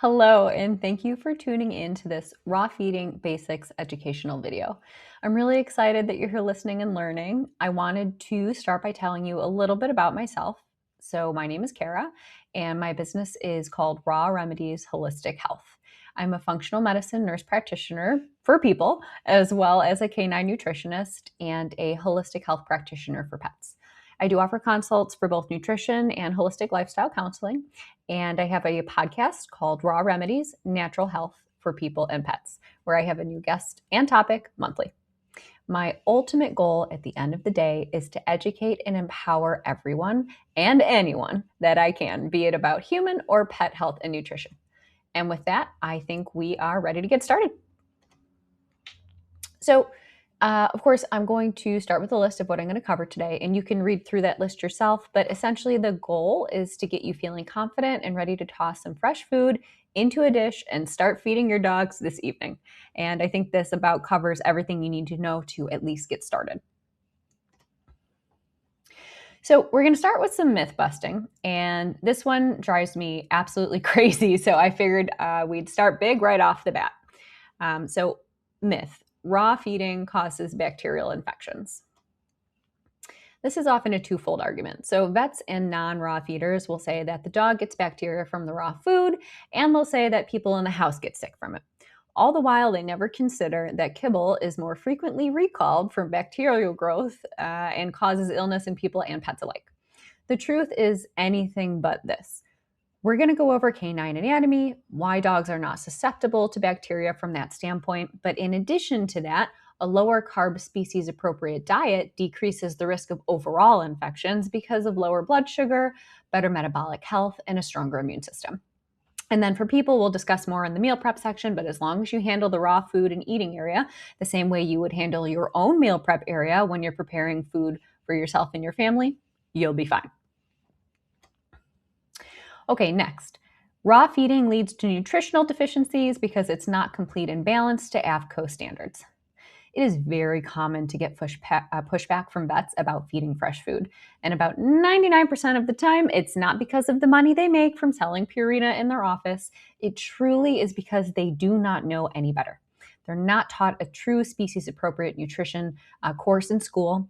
Hello, and thank you for tuning in to this Raw Feeding Basics educational video. I'm really excited that you're here listening and learning. I wanted to start by telling you a little bit about myself. So, my name is Kara, and my business is called Raw Remedies Holistic Health. I'm a functional medicine nurse practitioner for people, as well as a canine nutritionist and a holistic health practitioner for pets. I do offer consults for both nutrition and holistic lifestyle counseling. And I have a podcast called Raw Remedies Natural Health for People and Pets, where I have a new guest and topic monthly. My ultimate goal at the end of the day is to educate and empower everyone and anyone that I can, be it about human or pet health and nutrition. And with that, I think we are ready to get started. So, of course, I'm going to start with a list of what I'm going to cover today, and you can read through that list yourself. But essentially, the goal is to get you feeling confident and ready to toss some fresh food into a dish and start feeding your dogs this evening. And I think this about covers everything you need to know to at least get started. So, we're going to start with some myth busting, and this one drives me absolutely crazy. So, I figured we'd start big right off the bat. Myth: raw feeding causes bacterial infections. This is often a twofold argument. So, vets and non raw feeders will say that the dog gets bacteria from the raw food, and they'll say that people in the house get sick from it. All the while, they never consider that kibble is more frequently recalled from bacterial growth and causes illness in people and pets alike. The truth is anything but this. We're going to go over canine anatomy, why dogs are not susceptible to bacteria from that standpoint. But in addition to that, a lower carb species appropriate diet decreases the risk of overall infections because of lower blood sugar, better metabolic health, and a stronger immune system. And then for people, we'll discuss more in the meal prep section, but as long as you handle the raw food and eating area the same way you would handle your own meal prep area when you're preparing food for yourself and your family, you'll be fine. Okay, next. Raw feeding leads to nutritional deficiencies because it's not complete and balanced to AAFCO standards. It is very common to get pushback from vets about feeding fresh food. And about 99% of the time, it's not because of the money they make from selling Purina in their office. It truly is because they do not know any better. They're not taught a true species-appropriate nutrition course in school,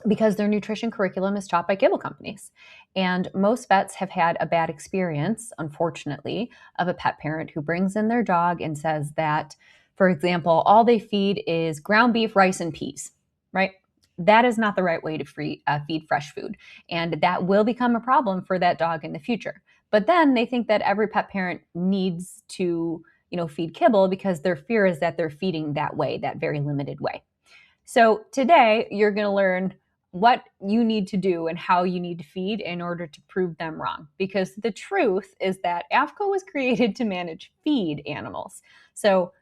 because their nutrition curriculum is taught by kibble companies. And most vets have had a bad experience, unfortunately, of a pet parent who brings in their dog and says that, for example, all they feed is ground beef, rice, and peas, right? That is not the right way to feed fresh food. And that will become a problem for that dog in the future. But then they think that every pet parent needs to, feed kibble because their fear is that they're feeding that way, that very limited way. So today you're going to learn what you need to do and how you need to feed in order to prove them wrong. Because the truth is that AAFCO was created to manage feed animals. So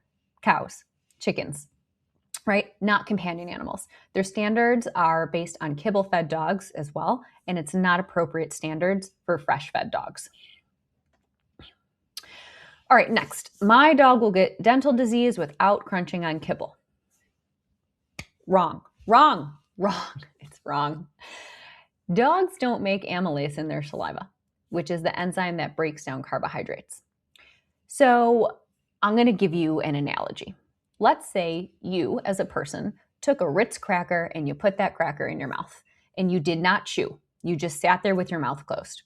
cows, chickens, right? Not companion animals. Their standards are based on kibble-fed dogs as well, and it's not appropriate standards for fresh-fed dogs. All right, next. My dog will get dental disease without crunching on kibble. Wrong. It's wrong. Dogs don't make amylase in their saliva, which is the enzyme that breaks down carbohydrates. So I'm going to give you an analogy. Let's say you, as a person, took a Ritz cracker and you put that cracker in your mouth and you did not chew. You just sat there with your mouth closed.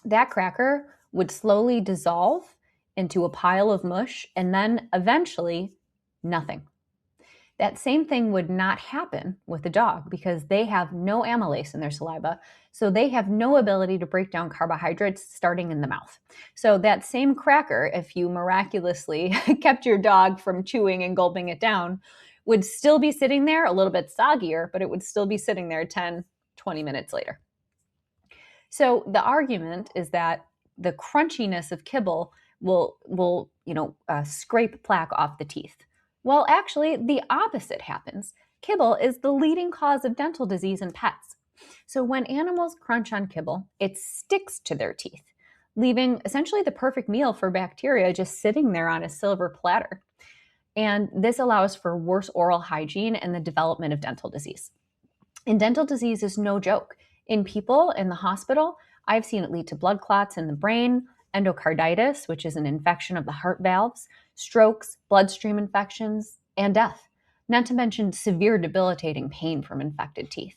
That cracker would slowly dissolve into a pile of mush and then eventually nothing. That same thing would not happen with a dog because they have no amylase in their saliva, so they have no ability to break down carbohydrates starting in the mouth. So that same cracker, if you miraculously kept your dog from chewing and gulping it down, would still be sitting there a little bit soggier, but it would still be sitting there 10, 20 minutes later. So the argument is that the crunchiness of kibble will scrape plaque off the teeth. Well, actually, the opposite happens. Kibble is the leading cause of dental disease in pets. So when animals crunch on kibble, it sticks to their teeth, leaving essentially the perfect meal for bacteria just sitting there on a silver platter. And this allows for worse oral hygiene and the development of dental disease. And dental disease is no joke. In people in the hospital, I've seen it lead to blood clots in the brain, endocarditis, which is an infection of the heart valves, strokes, bloodstream infections, and death, not to mention severe debilitating pain from infected teeth.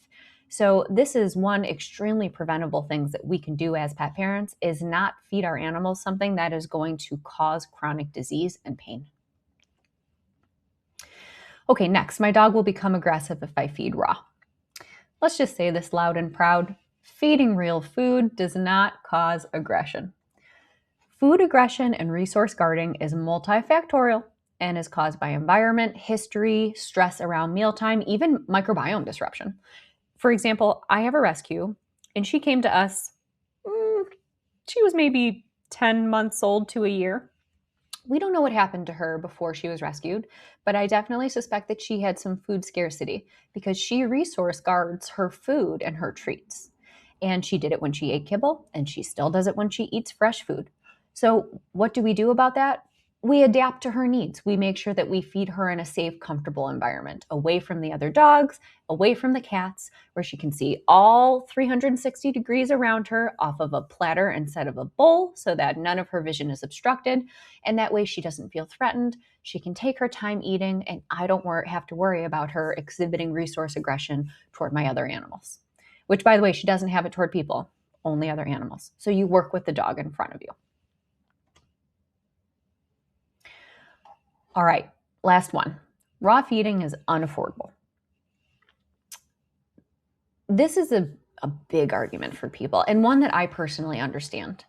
So this is one extremely preventable thing that we can do as pet parents, is not feed our animals something that is going to cause chronic disease and pain. Okay, next, my dog will become aggressive if I feed raw. Let's just say this loud and proud. Feeding real food does not cause aggression. Food aggression and resource guarding is multifactorial and is caused by environment, history, stress around mealtime, even microbiome disruption. For example, I have a rescue, and she came to us, she was maybe 10 months old to a year. We don't know what happened to her before she was rescued, but I definitely suspect that she had some food scarcity because she resource guards her food and her treats. And she did it when she ate kibble, and she still does it when she eats fresh food. So what do we do about that? We adapt to her needs. We make sure that we feed her in a safe, comfortable environment, away from the other dogs, away from the cats, where she can see all 360 degrees around her off of a platter instead of a bowl so that none of her vision is obstructed. And that way she doesn't feel threatened. She can take her time eating, and I don't have to worry about her exhibiting resource aggression toward my other animals. Which, by the way, she doesn't have it toward people, only other animals. So you work with the dog in front of you. All right, last one. Raw feeding is unaffordable. This is a big argument for people, and one that I personally understand.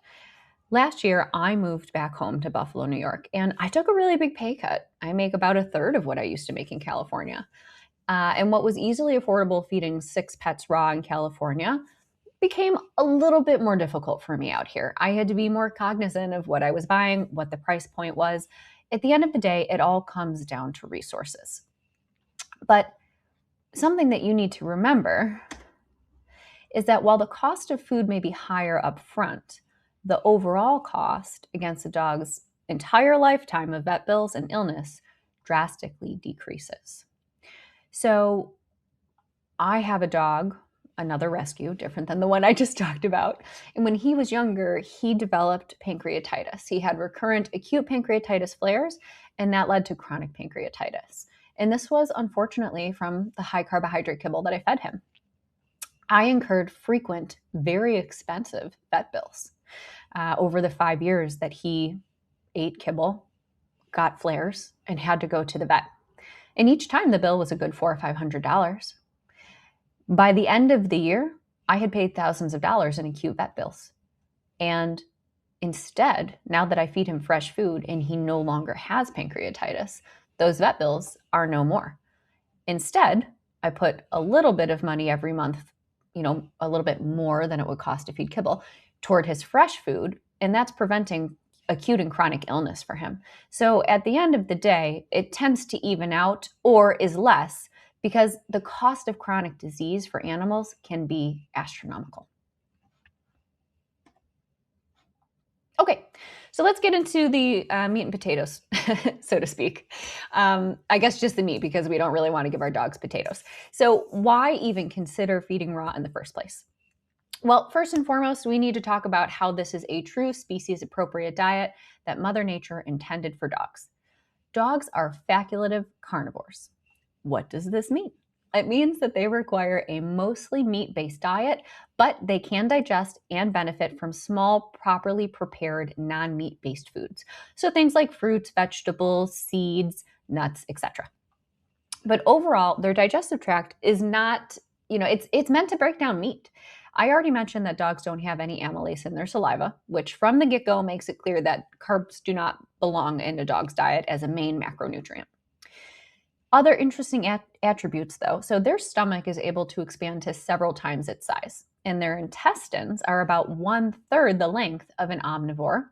Last year, I moved back home to Buffalo, New York, and I took a really big pay cut. I make about a third of what I used to make in California. And what was easily affordable, feeding 6 pets raw in California, became a little bit more difficult for me out here. I had to be more cognizant of what I was buying, what the price point was. At the end of the day, it all comes down to resources. But something that you need to remember is that while the cost of food may be higher up front, the overall cost against a dog's entire lifetime of vet bills and illness drastically decreases. So I have a dog, another rescue, different than the one I just talked about. And when he was younger, he developed pancreatitis. He had recurrent acute pancreatitis flares, and that led to chronic pancreatitis. And this was unfortunately from the high carbohydrate kibble that I fed him. I incurred frequent, very expensive vet bills over the 5 years that he ate kibble, got flares, and had to go to the vet. And each time the bill was a good $400 or $500. By the end of the year, I had paid thousands of dollars in acute vet bills. And instead, now that I feed him fresh food and he no longer has pancreatitis, those vet bills are no more. Instead, I put a little bit of money every month, a little bit more than it would cost to feed kibble, toward his fresh food, and that's preventing acute and chronic illness for him. So at the end of the day, it tends to even out or is less, because the cost of chronic disease for animals can be astronomical. Okay, so let's get into the meat and potatoes, so to speak. I guess just the meat, because we don't really want to give our dogs potatoes. So why even consider feeding raw in the first place? Well, first and foremost, we need to talk about how this is a true species-appropriate diet that Mother Nature intended for dogs. Dogs are facultative carnivores. What does this mean? It means that they require a mostly meat-based diet, but they can digest and benefit from small, properly prepared non-meat-based foods. So things like fruits, vegetables, seeds, nuts, etc. But overall, their digestive tract is not, it's meant to break down meat. I already mentioned that dogs don't have any amylase in their saliva, which from the get-go makes it clear that carbs do not belong in a dog's diet as a main macronutrient. Other interesting attributes, though, so their stomach is able to expand to several times its size, and their intestines are about 1/3 the length of an omnivore,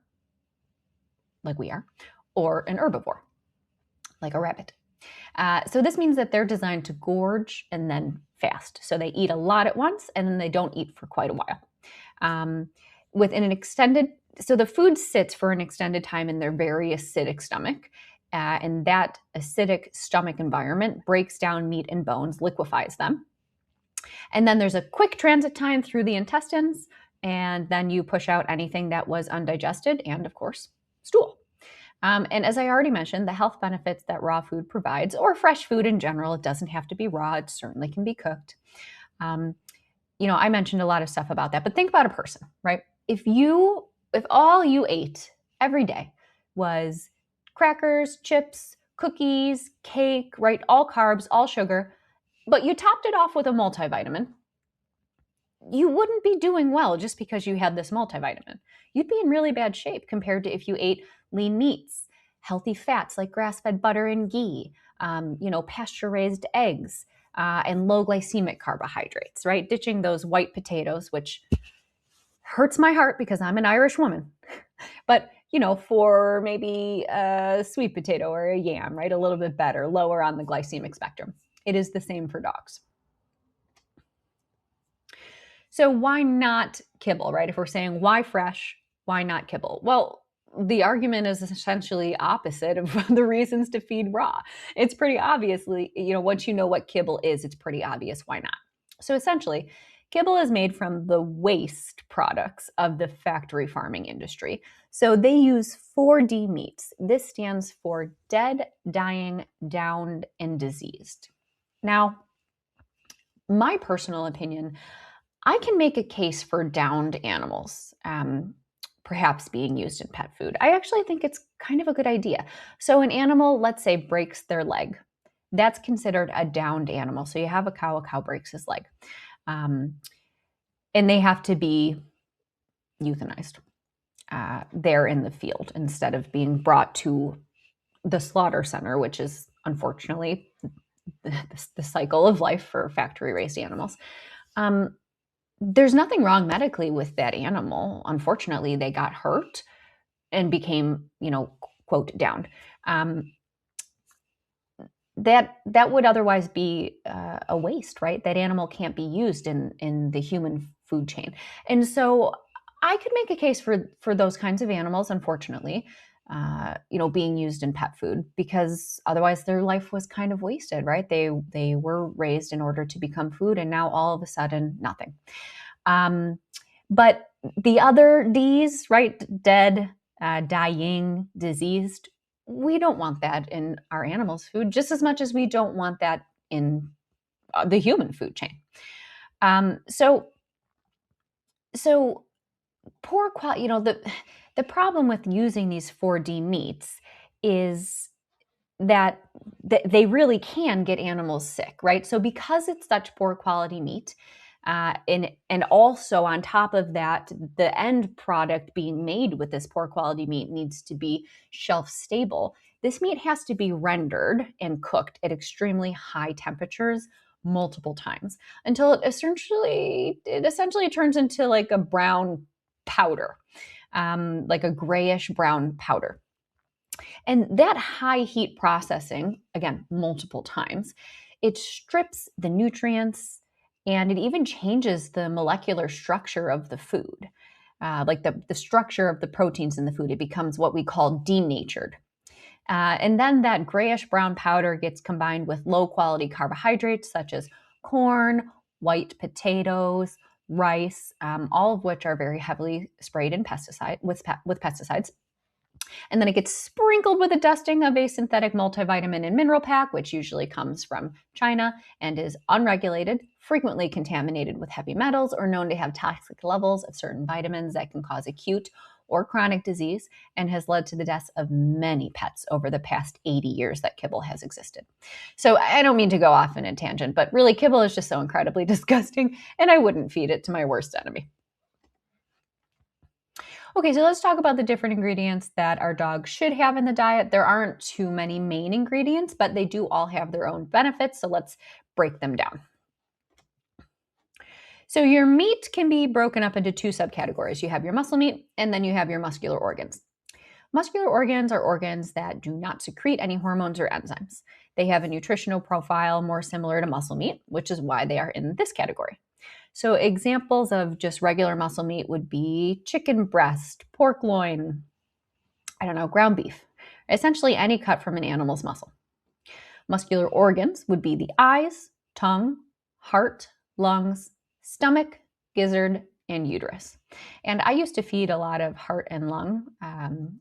like we are, or an herbivore, like a rabbit. So this means that they're designed to gorge and then fast. So they eat a lot at once, and then they don't eat for quite a while. So the food sits for an extended time in their very acidic stomach. And that acidic stomach environment breaks down meat and bones, liquefies them. And then there's a quick transit time through the intestines, and then you push out anything that was undigested and, of course, stool. And as I already mentioned, the health benefits that raw food provides, or fresh food in general, it doesn't have to be raw, it certainly can be cooked. I mentioned a lot of stuff about that, but think about a person, right? If all you ate every day was crackers, chips, cookies, cake, right? All carbs, all sugar, but you topped it off with a multivitamin, you wouldn't be doing well just because you had this multivitamin. You'd be in really bad shape compared to if you ate lean meats, healthy fats like grass-fed butter and ghee, pasture-raised eggs, and low glycemic carbohydrates, right? Ditching those white potatoes, which hurts my heart because I'm an Irish woman. But, for maybe a sweet potato or a yam, right? A little bit better, lower on the glycemic spectrum. It is the same for dogs. So why not kibble, right? If we're saying why fresh, why not kibble? Well, the argument is essentially opposite of the reasons to feed raw. It's pretty obviously, once you know what kibble is, it's pretty obvious why not. So essentially, kibble is made from the waste products of the factory farming industry. So they use 4D meats. This stands for dead, dying, downed, and diseased. Now, my personal opinion, I can make a case for downed animals, perhaps being used in pet food. I actually think it's kind of a good idea. So an animal, let's say, breaks their leg. That's considered a downed animal. So you have a cow breaks his leg. And they have to be euthanized there in the field instead of being brought to the slaughter center, which is unfortunately the cycle of life for factory-raised animals. There's nothing wrong medically with that animal. Unfortunately, they got hurt and became, quote, downed. That would otherwise be a waste, right? That animal can't be used in the human food chain. And so I could make a case for those kinds of animals, unfortunately, being used in pet food, because otherwise their life was kind of wasted, right? They were raised in order to become food, and now all of a sudden, nothing. But the other D's, right? Dead, dying, diseased, we don't want that in our animals' food just as much as we don't want that in the human food chain. So poor quality, the problem with using these 4D meats is that they really can get animals sick, right? So because it's such poor quality meat, and also on top of that, the end product being made with this poor quality meat needs to be shelf stable. This meat has to be rendered and cooked at extremely high temperatures multiple times until it essentially turns into like a brown powder, like a grayish brown powder. And that high heat processing, again, multiple times, it strips the nutrients and it even changes the molecular structure of the food. Like the structure of the proteins in the food, it becomes what we call denatured. And then that grayish brown powder gets combined with low quality carbohydrates such as corn, white potatoes, rice, all of which are very heavily sprayed in with pesticides. And then it gets sprinkled with a dusting of a synthetic multivitamin and mineral pack, which usually comes from China and is unregulated, frequently contaminated with heavy metals, or known to have toxic levels of certain vitamins that can cause acute or chronic disease, and has led to the deaths of many pets over the past 80 years that kibble has existed. So I don't mean to go off in a tangent, but really kibble is just so incredibly disgusting, and I wouldn't feed it to my worst enemy. Okay, so let's talk about the different ingredients that our dog should have in the diet. There aren't too many main ingredients, but they do all have their own benefits, so let's break them down. So your meat can be broken up into two subcategories. You have your muscle meat, and then you have your muscular organs. Muscular organs are organs that do not secrete any hormones or enzymes. They have a nutritional profile more similar to muscle meat, which is why they are in this category. So examples of just regular muscle meat would be chicken breast, pork loin, ground beef, essentially any cut from an animal's muscle. Muscular organs would be the eyes, tongue, heart, lungs, stomach, gizzard, and uterus. And I used to feed a lot of heart and lung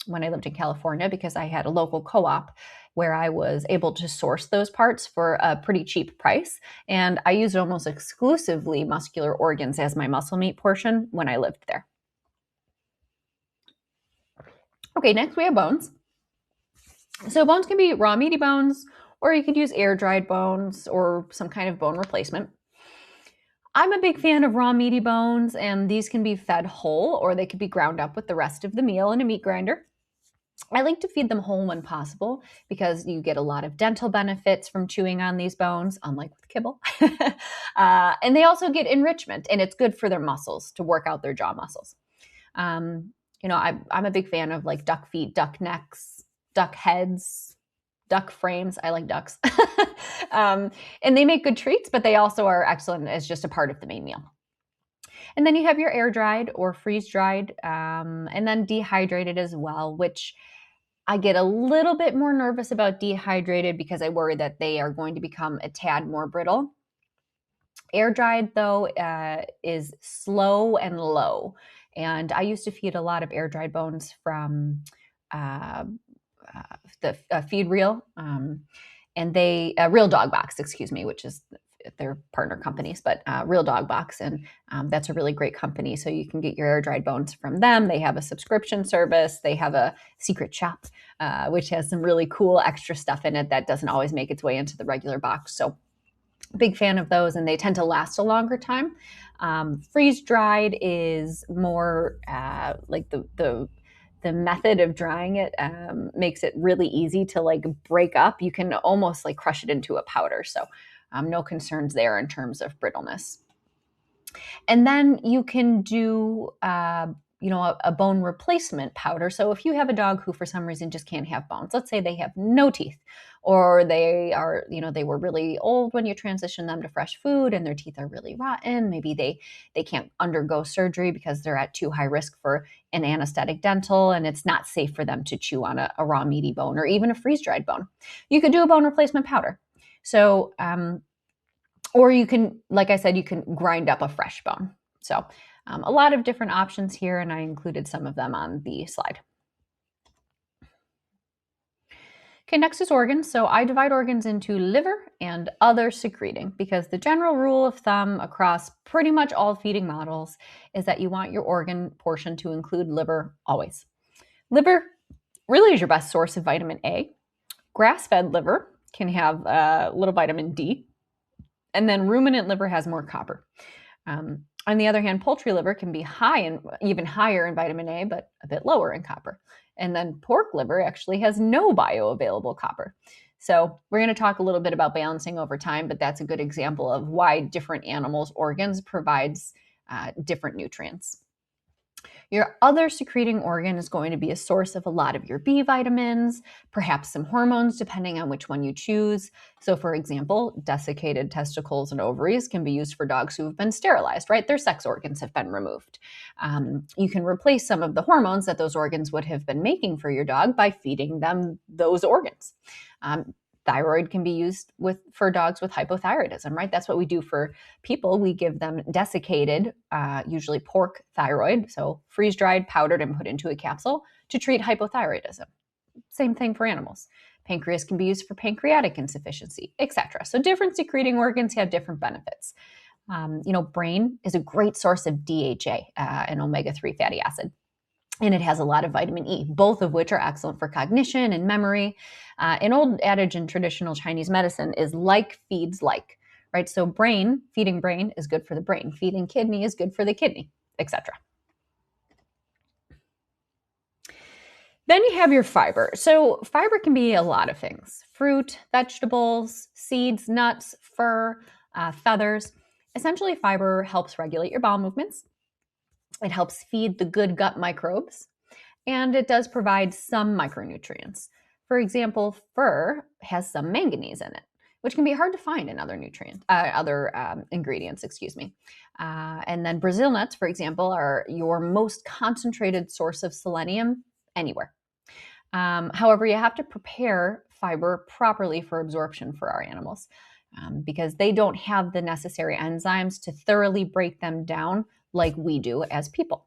when I lived in California because I had a local co-op where I was able to source those parts for a pretty cheap price. And I used almost exclusively muscular organs as my muscle meat portion when I lived there. Okay, next we have bones. So bones can be raw meaty bones, or you could use air-dried bones or some kind of bone replacement. I'm a big fan of raw meaty bones, and these can be fed whole or they could be ground up with the rest of the meal in a meat grinder. I like to feed them whole when possible because you get a lot of dental benefits from chewing on these bones, unlike with kibble. And they also get enrichment, and it's good for their muscles to work out their jaw muscles. I'm a big fan of like duck feet, duck necks, duck heads, duck frames. I like ducks. And they make good treats, but they also are excellent as just a part of the main meal. And then you have your air dried or freeze dried, and then dehydrated as well, which I get a little bit more nervous about dehydrated because I worry that they are going to become a tad more brittle. Air dried, though, is slow and low. And I used to feed a lot of air dried bones from the feed reel, and they Real Dog Box, excuse me, which is their partner companies, but Real Dog Box, and that's a really great company. So you can get your air dried bones from them. They have a subscription service. They have a secret shop, which has some really cool extra stuff in it that doesn't always make its way into the regular box. So big fan of those, and they tend to last a longer time. Freeze dried is more like the method of drying it makes it really easy to like break up. You can almost like crush it into a powder. So no concerns there in terms of brittleness. And then you can do a bone replacement powder. So if you have a dog who for some reason just can't have bones, let's say they have no teeth, or they were really old when you transition them to fresh food and their teeth are really rotten. Maybe they can't undergo surgery because they're at too high risk for an anesthetic dental, and it's not safe for them to chew on a raw meaty bone or even a freeze-dried bone. You could do a bone replacement powder. So, or you can, like I said, you can grind up a fresh bone. So a lot of different options here, and I included some of them on the slide. Okay, next is organs. So I divide organs into liver and other secreting because the general rule of thumb across pretty much all feeding models is that you want your organ portion to include liver always. Liver really is your best source of vitamin A. Grass-fed liver can have a little vitamin D, and then ruminant liver has more copper. On the other hand, poultry liver can be high and even higher in vitamin A, but a bit lower in copper. And then pork liver actually has no bioavailable copper. So we're going to talk a little bit about balancing over time, but that's a good example of why different animals' organs provides different nutrients. Your other secreting organ is going to be a source of a lot of your B vitamins, perhaps some hormones, depending on which one you choose. So, for example, desiccated testicles and ovaries can be used for dogs who have been sterilized, right? Their sex organs have been removed. You can replace some of the hormones that those organs would have been making for your dog by feeding them those organs. Thyroid can be used for dogs with hypothyroidism, right? That's what we do for people. We give them desiccated, usually pork thyroid, so freeze-dried, powdered, and put into a capsule to treat hypothyroidism. Same thing for animals. Pancreas can be used for pancreatic insufficiency, etc. So different secreting organs have different benefits. Brain is a great source of DHA, an omega-3 fatty acid. And it has a lot of vitamin E, both of which are excellent for cognition and memory. An old adage in traditional Chinese medicine is like feeds like, right? So feeding brain is good for the brain. Feeding kidney is good for the kidney, etc. Then you have your fiber. So fiber can be a lot of things: fruit, vegetables, seeds, nuts, fur, feathers. Essentially, fiber helps regulate your bowel movements. It helps feed the good gut microbes, and it does provide some micronutrients. For example, fur has some manganese in it, which can be hard to find in other ingredients, and then Brazil nuts, for example, are your most concentrated source of selenium anywhere. However, you have to prepare fiber properly for absorption for our animals because they don't have the necessary enzymes to thoroughly break them down like we do as people.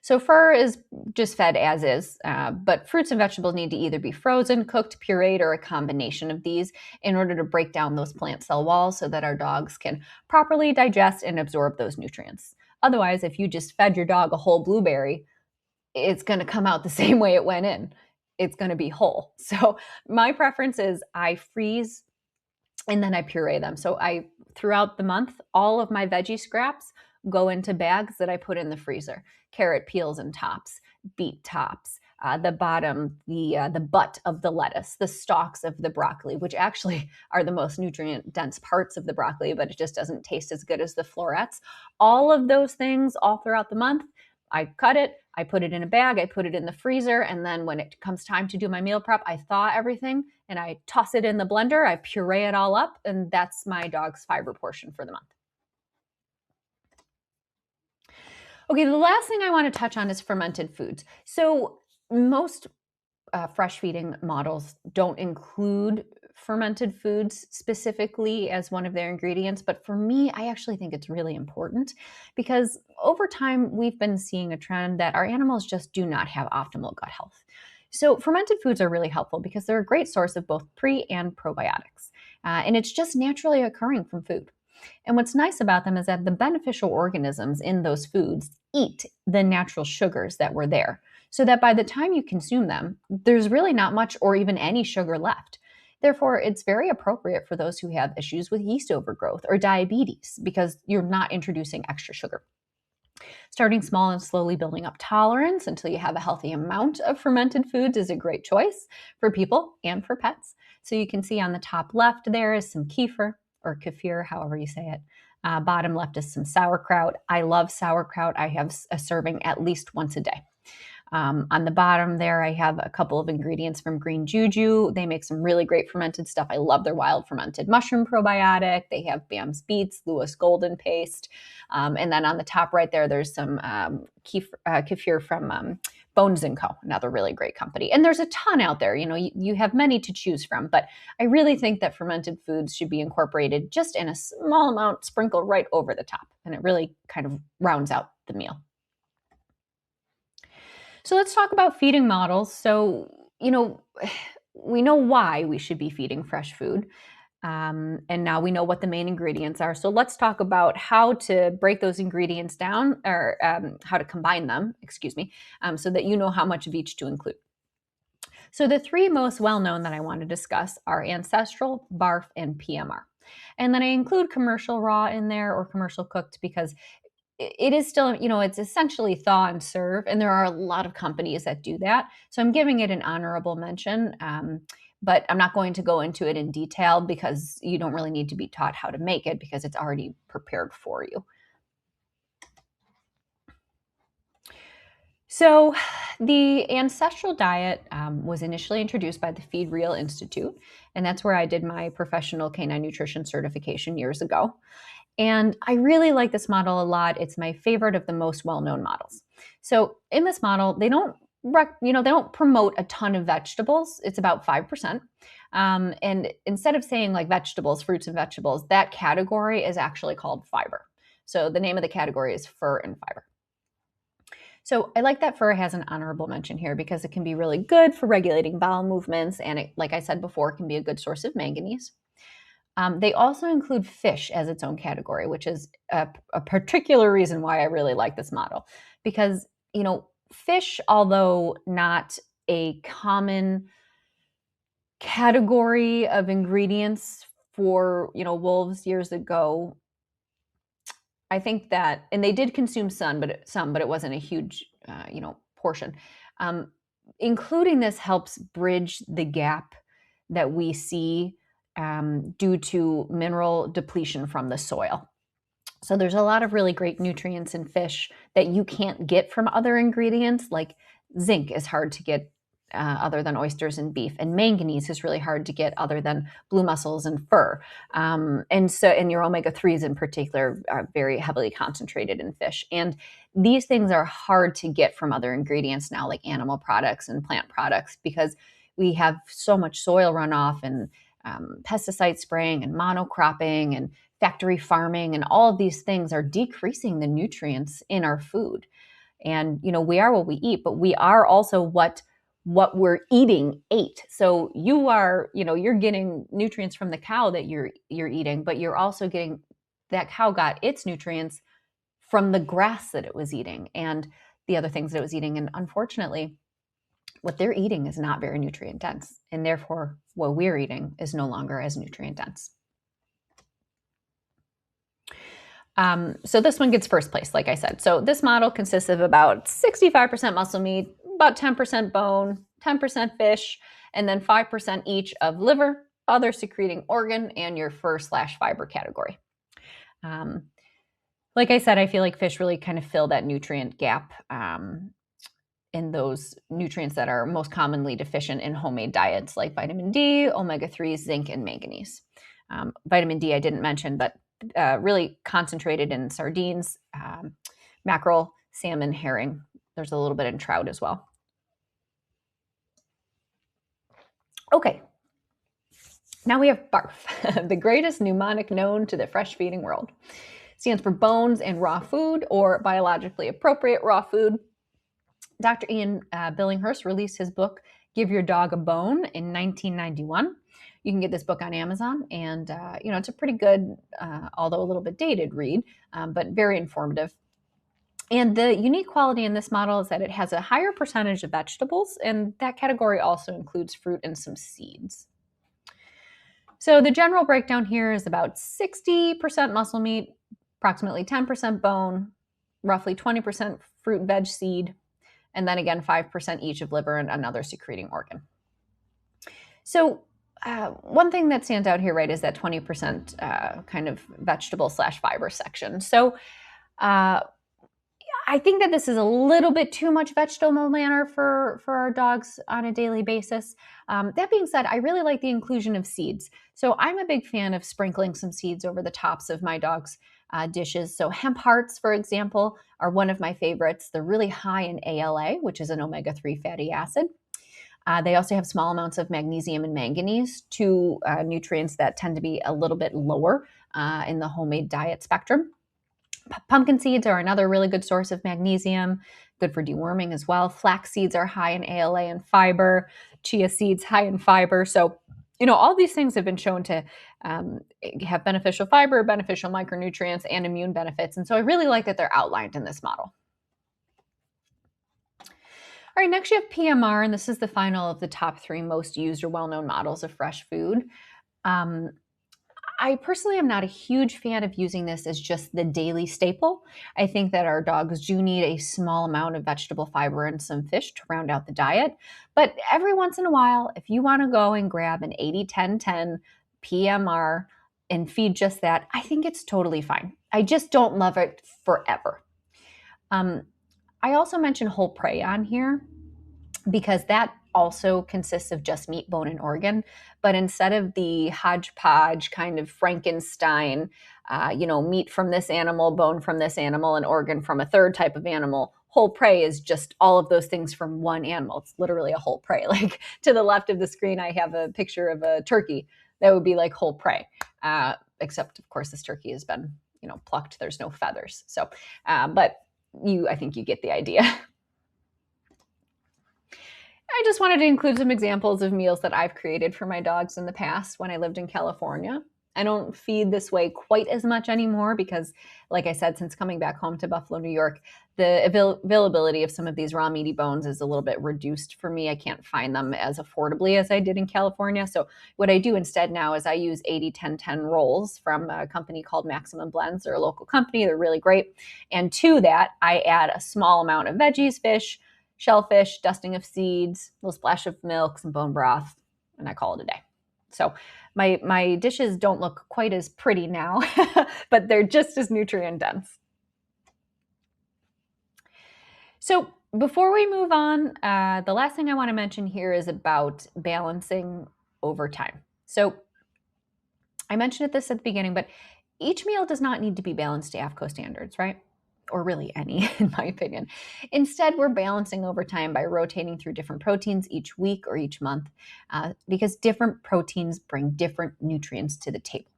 So fur is just fed as is, but fruits and vegetables need to either be frozen, cooked, pureed, or a combination of these in order to break down those plant cell walls so that our dogs can properly digest and absorb those nutrients. Otherwise, if you just fed your dog a whole blueberry, it's going to come out the same way it went in. It's going to be whole. So my preference is I freeze and then I puree them. So throughout the month, all of my veggie scraps go into bags that I put in the freezer. Carrot peels and tops, beet tops, the bottom, the butt of the lettuce, the stalks of the broccoli, which actually are the most nutrient dense parts of the broccoli, but it just doesn't taste as good as the florets. All of those things all throughout the month, I cut it, I put it in a bag, I put it in the freezer, and then when it comes time to do my meal prep, I thaw everything and I toss it in the blender, I puree it all up, and that's my dog's fiber portion for the month. Okay, the last thing I want to touch on is fermented foods. So most fresh feeding models don't include fermented foods specifically as one of their ingredients, but for me, I actually think it's really important because over time we've been seeing a trend that our animals just do not have optimal gut health. So fermented foods are really helpful because they're a great source of both pre and probiotics, and it's just naturally occurring from food. And what's nice about them is that the beneficial organisms in those foods eat the natural sugars that were there, so that by the time you consume them, there's really not much or even any sugar left. Therefore, it's very appropriate for those who have issues with yeast overgrowth or diabetes because you're not introducing extra sugar. Starting small and slowly building up tolerance until you have a healthy amount of fermented foods is a great choice for people and for pets. So you can see on the top left there is some kefir or kefir, however you say it. Bottom left is some sauerkraut. I love sauerkraut. I have a serving at least once a day. On the bottom there, I have a couple of ingredients from Green Juju. They make some really great fermented stuff. I love their wild fermented mushroom probiotic. They have Bam's Beets, Lewis Golden Paste. And then on the top right there, there's some kefir from Bones & Co., another really great company. And there's a ton out there. You have many to choose from, but I really think that fermented foods should be incorporated just in a small amount, sprinkled right over the top. And it really kind of rounds out the meal. So let's talk about feeding models. So, we know why we should be feeding fresh food. And now we know what the main ingredients are. So let's talk about how to break those ingredients down or how to combine them, so that you know how much of each to include. So the three most well-known that I want to discuss are ancestral, barf, and PMR. And then I include commercial raw in there or commercial cooked because it is still, it's essentially thaw and serve. And there are a lot of companies that do that. So I'm giving it an honorable mention, but I'm not going to go into it in detail because you don't really need to be taught how to make it because it's already prepared for you. So the ancestral diet was initially introduced by the Feed Real Institute, and that's where I did my professional canine nutrition certification years ago. And I really like this model a lot. It's my favorite of the most well-known models. So in this model, they don't promote a ton of vegetables. It's about 5%. And instead of saying like vegetables, fruits and vegetables, that category is actually called fiber. So the name of the category is fur and fiber. So I like that fur has an honorable mention here because it can be really good for regulating bowel movements. And it, like I said before, can be a good source of manganese. They also include fish as its own category, which is a particular reason why I really like this model. Because, fish, although not a common category of ingredients for, wolves years ago, I think that, and they did consume some, but it wasn't a huge, portion. Including this helps bridge the gap that we see due to mineral depletion from the soil. So there's a lot of really great nutrients in fish that you can't get from other ingredients. Like zinc is hard to get other than oysters and beef, and manganese is really hard to get other than blue mussels and fur. And your omega-3s in particular are very heavily concentrated in fish. And these things are hard to get from other ingredients now, like animal products and plant products, because we have so much soil runoff and pesticide spraying and monocropping and factory farming, and all of these things are decreasing the nutrients in our food. And, we are what we eat, but we are also what we're eating ate. So you are, you're getting nutrients from the cow that you're eating, but you're also getting, that cow got its nutrients from the grass that it was eating and the other things that it was eating. And unfortunately, what they're eating is not very nutrient dense. And therefore, what we're eating is no longer as nutrient dense. So this one gets first place, like I said. So this model consists of about 65% muscle meat, about 10% bone, 10% fish, and then 5% each of liver, other secreting organ, and your fur/fiber category. Like I said, I feel like fish really kind of fill that nutrient gap in those nutrients that are most commonly deficient in homemade diets, like vitamin D, omega-3s, zinc, and manganese. Vitamin D I didn't mention, but really concentrated in sardines, mackerel, salmon, herring. There's a little bit in trout as well. Okay, now we have BARF, the greatest mnemonic known to the fresh feeding world. It stands for bones and raw food, or biologically appropriate raw food. Dr. Ian Billinghurst released his book, Give Your Dog a Bone, in 1991. You can get this book on Amazon, and it's a pretty good, although a little bit dated read, but very informative. And the unique quality in this model is that it has a higher percentage of vegetables, and that category also includes fruit and some seeds. So the general breakdown here is about 60% muscle meat, approximately 10% bone, roughly 20% fruit, veg, seed, and then again 5% each of liver and another secreting organ. So one thing that stands out here, right, is that 20% kind of vegetable/fiber section. So I think that this is a little bit too much vegetable matter for our dogs on a daily basis. That being said, I really like the inclusion of seeds. So I'm a big fan of sprinkling some seeds over the tops of my dog's dishes. So hemp hearts, for example, are one of my favorites. They're really high in ALA, which is an omega-3 fatty acid. They also have small amounts of magnesium and manganese, two nutrients that tend to be a little bit lower in the homemade diet spectrum. Pumpkin seeds are another really good source of magnesium, good for deworming as well. Flax seeds are high in ALA and fiber. Chia seeds high in fiber. So, all these things have been shown to have beneficial fiber, beneficial micronutrients, and immune benefits. And so I really like that they're outlined in this model. All right, next you have PMR, and this is the final of the top 3 most used or well-known models of fresh food. I personally am not a huge fan of using this as just the daily staple. I think that our dogs do need a small amount of vegetable fiber and some fish to round out the diet. But every once in a while, if you want to go and grab an 80-10-10 PMR and feed just that, I think it's totally fine. I just don't love it forever. I also mentioned whole prey on here because that also consists of just meat, bone, and organ. But instead of the hodgepodge kind of Frankenstein, meat from this animal, bone from this animal, and organ from a third type of animal, whole prey is just all of those things from one animal. It's literally a whole prey. Like to the left of the screen, I have a picture of a turkey. That would be like whole prey. Except, of course, this turkey has been, plucked. There's no feathers. So, but I think you get the idea. I just wanted to include some examples of meals that I've created for my dogs in the past when I lived in California. I don't feed this way quite as much anymore because, like I said, since coming back home to Buffalo, New York, the availability of some of these raw meaty bones is a little bit reduced for me. I can't find them as affordably as I did in California. So what I do instead now is I use 80-10-10 rolls from a company called Maximum Blends. They're a local company. They're really great. And to that, I add a small amount of veggies, fish, shellfish, dusting of seeds, a little splash of milk, some bone broth, and I call it a day. So my dishes don't look quite as pretty now, but they're just as nutrient dense. So before we move on, the last thing I want to mention here is about balancing over time. So I mentioned this at the beginning, but each meal does not need to be balanced to AAFCO standards, right? Or really any, in my opinion. Instead, we're balancing over time by rotating through different proteins each week or each month because different proteins bring different nutrients to the table.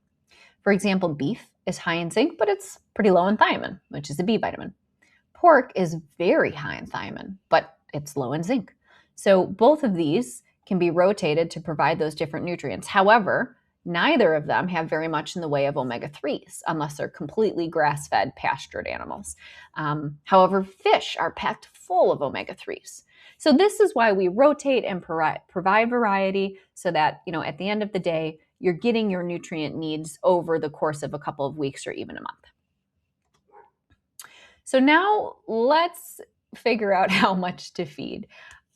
For example, beef is high in zinc, but it's pretty low in thiamine, which is a B vitamin. Pork is very high in thiamine, but it's low in zinc. So both of these can be rotated to provide those different nutrients. However, neither of them have very much in the way of omega-3s unless they're completely grass-fed, pastured animals. However, fish are packed full of omega-3s. So this is why we rotate and provide variety so that, at the end of the day, you're getting your nutrient needs over the course of a couple of weeks or even a month. So now let's figure out how much to feed.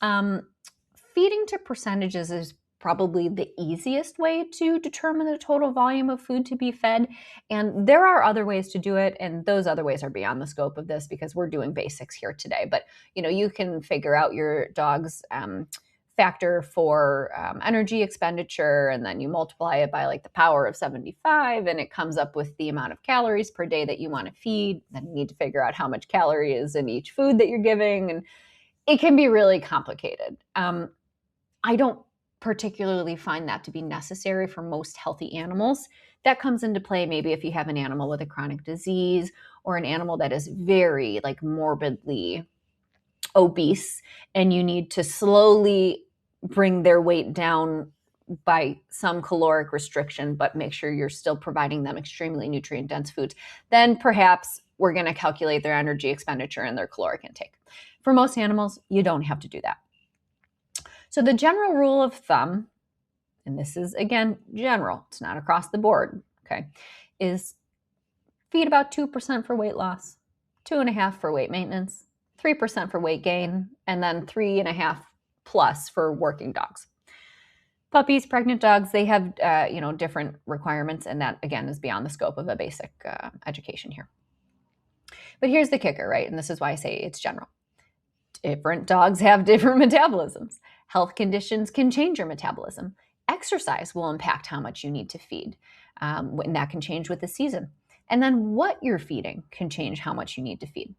Feeding to percentages is probably the easiest way to determine the total volume of food to be fed. And there are other ways to do it, and those other ways are beyond the scope of this because we're doing basics here today. But you can figure out your dog's factor for energy expenditure, and then you multiply it by like the power of 75, and it comes up with the amount of calories per day that you want to feed. Then you need to figure out how much calorie is in each food that you're giving, and it can be really complicated. I don't particularly find that to be necessary for most healthy animals. That comes into play maybe if you have an animal with a chronic disease or an animal that is very morbidly obese and you need to slowly bring their weight down by some caloric restriction, but make sure you're still providing them extremely nutrient-dense foods, then perhaps we're going to calculate their energy expenditure and their caloric intake. For most animals, you don't have to do that. So the general rule of thumb, and this is, again, general, it's not across the board, okay, is feed about 2% for weight loss, 2.5% for weight maintenance, 3% for weight gain, and then 3.5% plus for working dogs. Puppies, pregnant dogs, they have different requirements, and that, again, is beyond the scope of a basic education here. But here's the kicker, right? And this is why I say it's general. Different dogs have different metabolisms. Health conditions can change your metabolism. Exercise will impact how much you need to feed, and that can change with the season. And then what you're feeding can change how much you need to feed.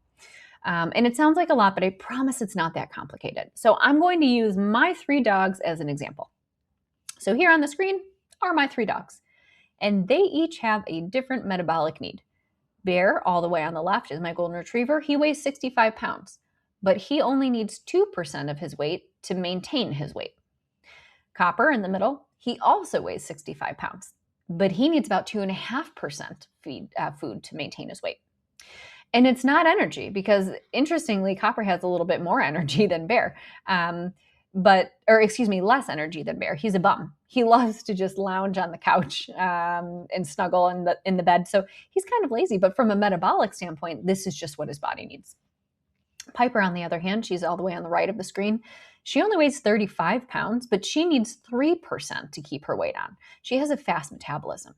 And it sounds like a lot, but I promise it's not that complicated. So I'm going to use my 3 dogs as an example. So here on the screen are my 3 dogs, and they each have a different metabolic need. Bear, all the way on the left, is my golden retriever. He weighs 65 pounds, but he only needs 2% of his weight to maintain his weight. Copper, in the middle, he also weighs 65 pounds, but he needs about 2.5% food to maintain his weight. And it's not energy because, interestingly, Copper has a little bit more energy than Bear, less energy than Bear. He's a bum. He loves to just lounge on the couch and snuggle in the bed. So he's kind of lazy, but from a metabolic standpoint, this is just what his body needs. Piper, on the other hand, she's all the way on the right of the screen. She only weighs 35 pounds, but she needs 3% to keep her weight on. She has a fast metabolism.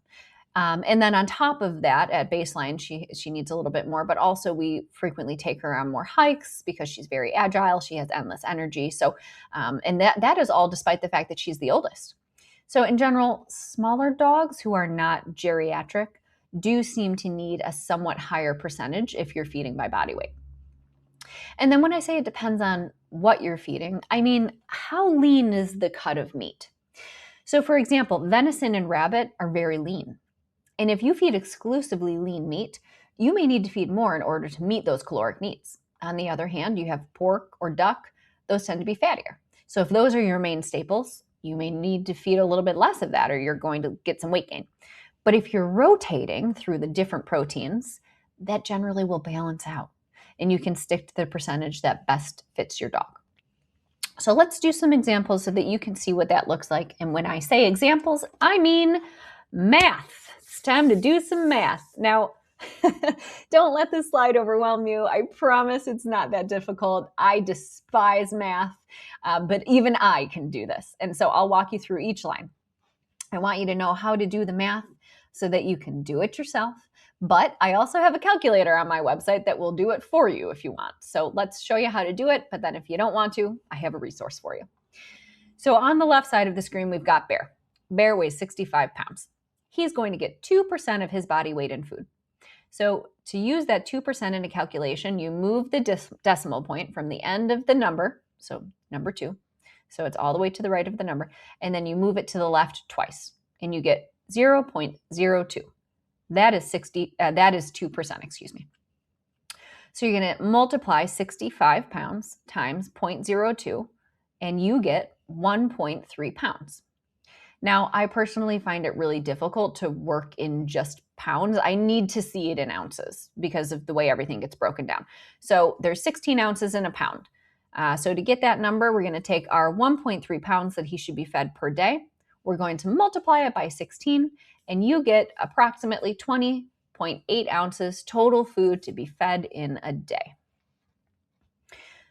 And then on top of that, at baseline, she needs a little bit more, but also we frequently take her on more hikes because she's very agile. She has endless energy. So, and that is all despite the fact that she's the oldest. So in general, smaller dogs who are not geriatric do seem to need a somewhat higher percentage if you're feeding by body weight. And then when I say it depends on what you're feeding, I mean, how lean is the cut of meat? So for example, venison and rabbit are very lean. And if you feed exclusively lean meat, you may need to feed more in order to meet those caloric needs. On the other hand, you have pork or duck, those tend to be fattier. So if those are your main staples, you may need to feed a little bit less of that or you're going to get some weight gain. But if you're rotating through the different proteins, that generally will balance out. And you can stick to the percentage that best fits your dog. So let's do some examples so that you can see what that looks like. And when I say examples, I mean math. It's time to do some math. Now, don't let this slide overwhelm you. I promise it's not that difficult. I despise math, but even I can do this. And so I'll walk you through each line. I want you to know how to do the math so that you can do it yourself. But I also have a calculator on my website that will do it for you if you want. So let's show you how to do it. But then if you don't want to, I have a resource for you. So on the left side of the screen, we've got Bear. Bear weighs 65 pounds. He's going to get 2% of his body weight in food. So to use that 2% in a calculation, you move the decimal point from the end of the number, so number 2. So it's all the way to the right of the number. And then you move it to the left twice, and you get 0.02. That is 2%, excuse me. So you're going to multiply 65 pounds times 0.02, and you get 1.3 pounds. Now, I personally find it really difficult to work in just pounds. I need to see it in ounces because of the way everything gets broken down. So there's 16 ounces in a pound. So to get that number, we're going to take our 1.3 pounds that he should be fed per day. We're going to multiply it by 16, and you get approximately 20.8 ounces total food to be fed in a day.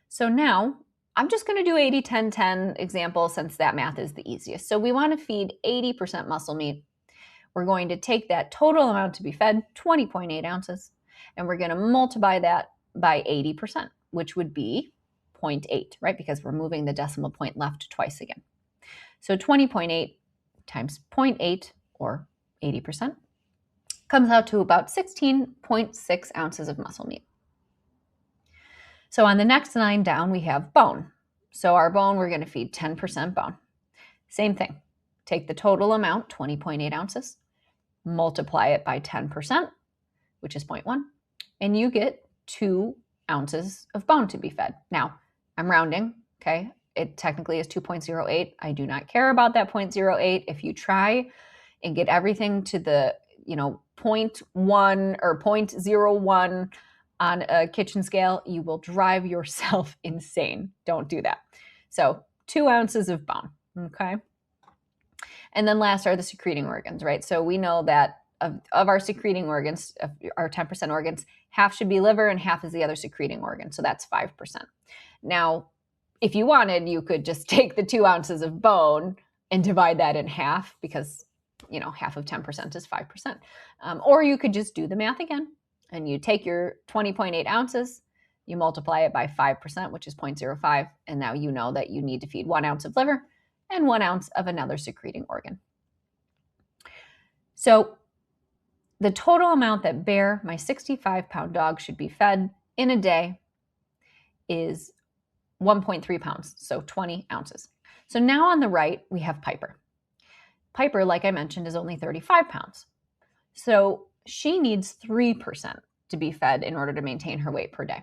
So now I'm just going to do 80-10-10 example since that math is the easiest. So we want to feed 80% muscle meat. We're going to take that total amount to be fed, 20.8 ounces, and we're going to multiply that by 80%, which would be 0.8, right? Because we're moving the decimal point left twice again. So 20.8 times 0.8, or 80%, comes out to about 16.6 ounces of muscle meat. So on the next line down, we have bone. So our bone, we're going to feed 10% bone. Same thing. Take the total amount, 20.8 ounces, multiply it by 10%, which is 0.1, and you get 2 ounces of bone to be fed. Now, I'm rounding, okay? It technically is 2.08. I do not care about that 0.08. If you try and get everything to the, 0.1 or 0.01 on a kitchen scale, you will drive yourself insane. Don't do that. So 2 ounces of bone, okay? And then last are the secreting organs, right? So we know that of our secreting organs, of our 10% organs, half should be liver and half is the other secreting organ. So that's 5%. Now, if you wanted, you could just take the 2 ounces of bone and divide that in half because, half of 10% is 5%. Or you could just do the math again. And you take your 20.8 ounces, you multiply it by 5%, which is 0.05, and now you know that you need to feed 1 ounce of liver and 1 ounce of another secreting organ. So the total amount that Bear, my 65-pound dog, should be fed in a day is 1.3 pounds, so 20 ounces. So now on the right, we have Piper. Piper, like I mentioned, is only 35 pounds. So she needs 3% to be fed in order to maintain her weight per day.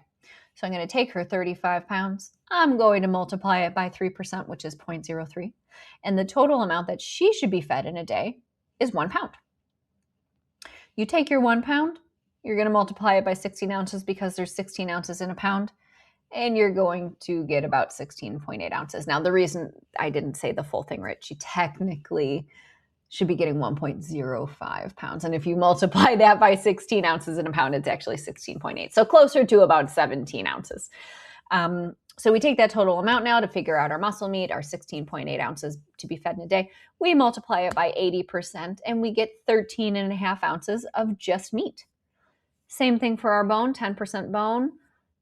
So I'm going to take her 35 pounds. I'm going to multiply it by 3%, which is 0.03. And the total amount that she should be fed in a day is 1 pound. You take your 1 pound, you're going to multiply it by 16 ounces because there's 16 ounces in a pound, and you're going to get about 16.8 ounces. Now, the reason I didn't say the full thing right, she technically should be getting 1.05 pounds. And if you multiply that by 16 ounces in a pound, it's actually 16.8. So closer to about 17 ounces. So we take that total amount now to figure out our muscle meat, our 16.8 ounces to be fed in a day. We multiply it by 80% and we get 13.5 ounces of just meat. Same thing for our bone, 10% bone.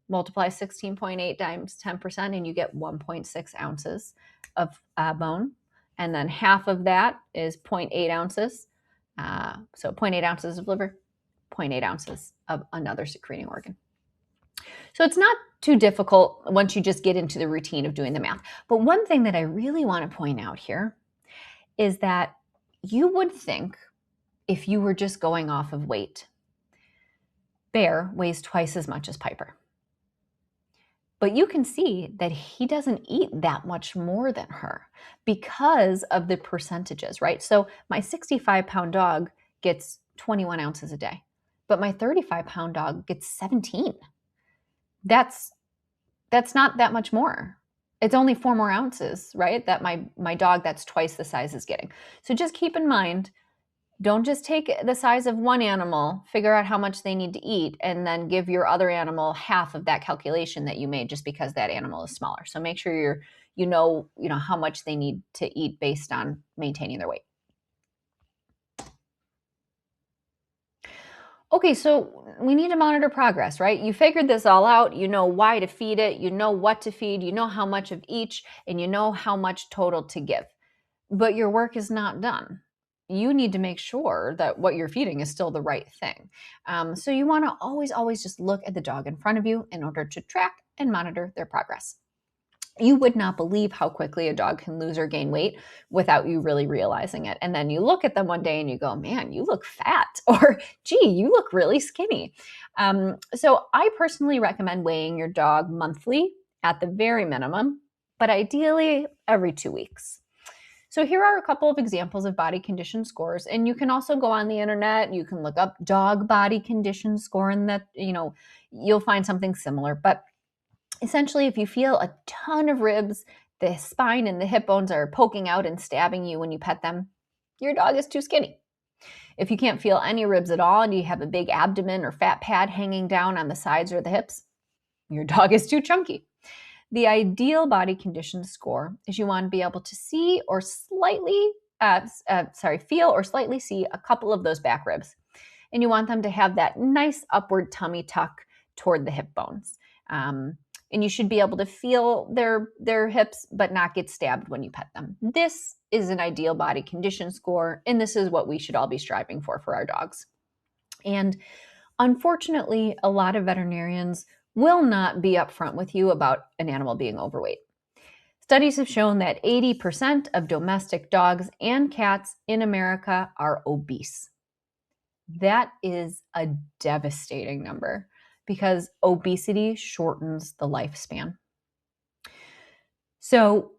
Multiply 16.8 times 10% and you get 1.6 ounces of bone. And then half of that is 0.8 ounces. So 0.8 ounces of liver, 0.8 ounces of another secreting organ. So it's not too difficult once you just get into the routine of doing the math. But one thing that I really want to point out here is that you would think if you were just going off of weight, Bear weighs twice as much as Piper. But you can see that he doesn't eat that much more than her because of the percentages, right? So my 65-pound dog gets 21 ounces a day, but my 35-pound dog gets 17. That's not that much more. It's only 4 more ounces, right? That my dog that's twice the size is getting. So just keep in mind, don't just take the size of one animal, figure out how much they need to eat, and then give your other animal half of that calculation that you made just because that animal is smaller. So make sure you know how much they need to eat based on maintaining their weight. Okay, so we need to monitor progress, right? You figured this all out. You know why to feed it. You know what to feed. You know how much of each, and you know how much total to give. But your work is not done. You need to make sure that what you're feeding is still the right thing. So you want to always just look at the dog in front of you in order to track and monitor their progress. You would not believe how quickly a dog can lose or gain weight without you really realizing it. And then you look at them one day and you go, man, you look fat, or gee, you look really skinny. So I personally recommend weighing your dog monthly at the very minimum, but ideally every 2 weeks. So here are a couple of examples of body condition scores, and you can also go on the internet, you can look up dog body condition score, and that, you'll find something similar. But essentially, if you feel a ton of ribs, the spine and the hip bones are poking out and stabbing you when you pet them, your dog is too skinny. If you can't feel any ribs at all and you have a big abdomen or fat pad hanging down on the sides or the hips, your dog is too chunky. The ideal body condition score is you want to be able to see or slightly, feel or slightly see a couple of those back ribs. And you want them to have that nice upward tummy tuck toward the hip bones. And you should be able to feel their hips, but not get stabbed when you pet them. This is an ideal body condition score, and this is what we should all be striving for our dogs. And unfortunately, a lot of veterinarians will not be upfront with you about an animal being overweight. Studies have shown that 80% of domestic dogs and cats in America are obese. That is a devastating number because obesity shortens the lifespan. So